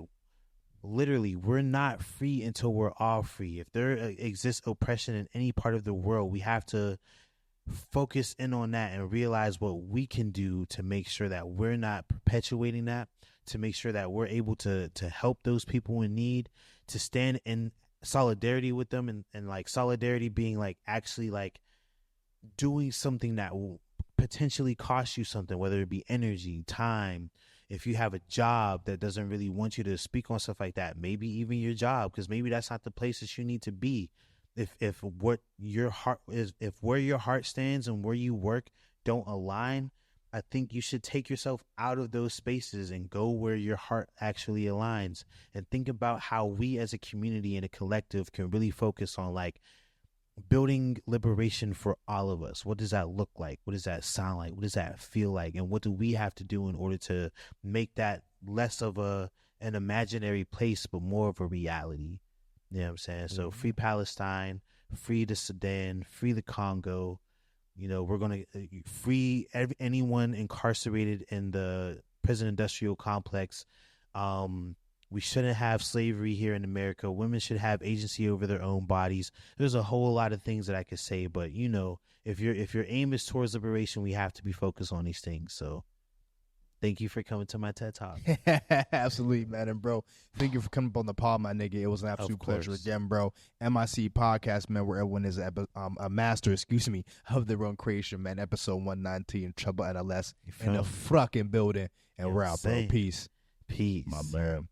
literally, we're not free until we're all free. If there exists oppression in any part of the world, we have to focus in on that and realize what we can do to make sure that we're not perpetuating that, to make sure that we're able to help those people in need, to stand in solidarity with them, and like solidarity being like actually like doing something that will potentially cost you something, whether it be energy, time. If you have a job that doesn't really want you to speak on stuff like that, maybe even your job, because maybe that's not the place that you need to be. If what your heart is, if where your heart stands and where you work don't align, I think you should take yourself out of those spaces and go where your heart actually aligns, and think about how we as a community and a collective can really focus on like building liberation for all of us. What does that look like? What does that sound like? What does that feel like? And what do we have to do in order to make that less of an imaginary place, but more of a reality? You know what I'm saying? So free Palestine, free the Sudan, free the Congo. You know, we're going to free anyone incarcerated in the prison industrial complex. We shouldn't have slavery here in America. Women should have agency over their own bodies. There's a whole lot of things that I could say, but you know, if your aim is towards liberation, we have to be focused on these things. So thank you for coming to my TED Talk. Absolutely, man. And bro, thank you for coming up on the pod, my nigga. It was an absolute pleasure again, bro. MIC podcast, man, where everyone is a master, of their own creation, man. Episode 119, Treble NLS in the fucking building. And we're out, bro. Peace. Peace. My man.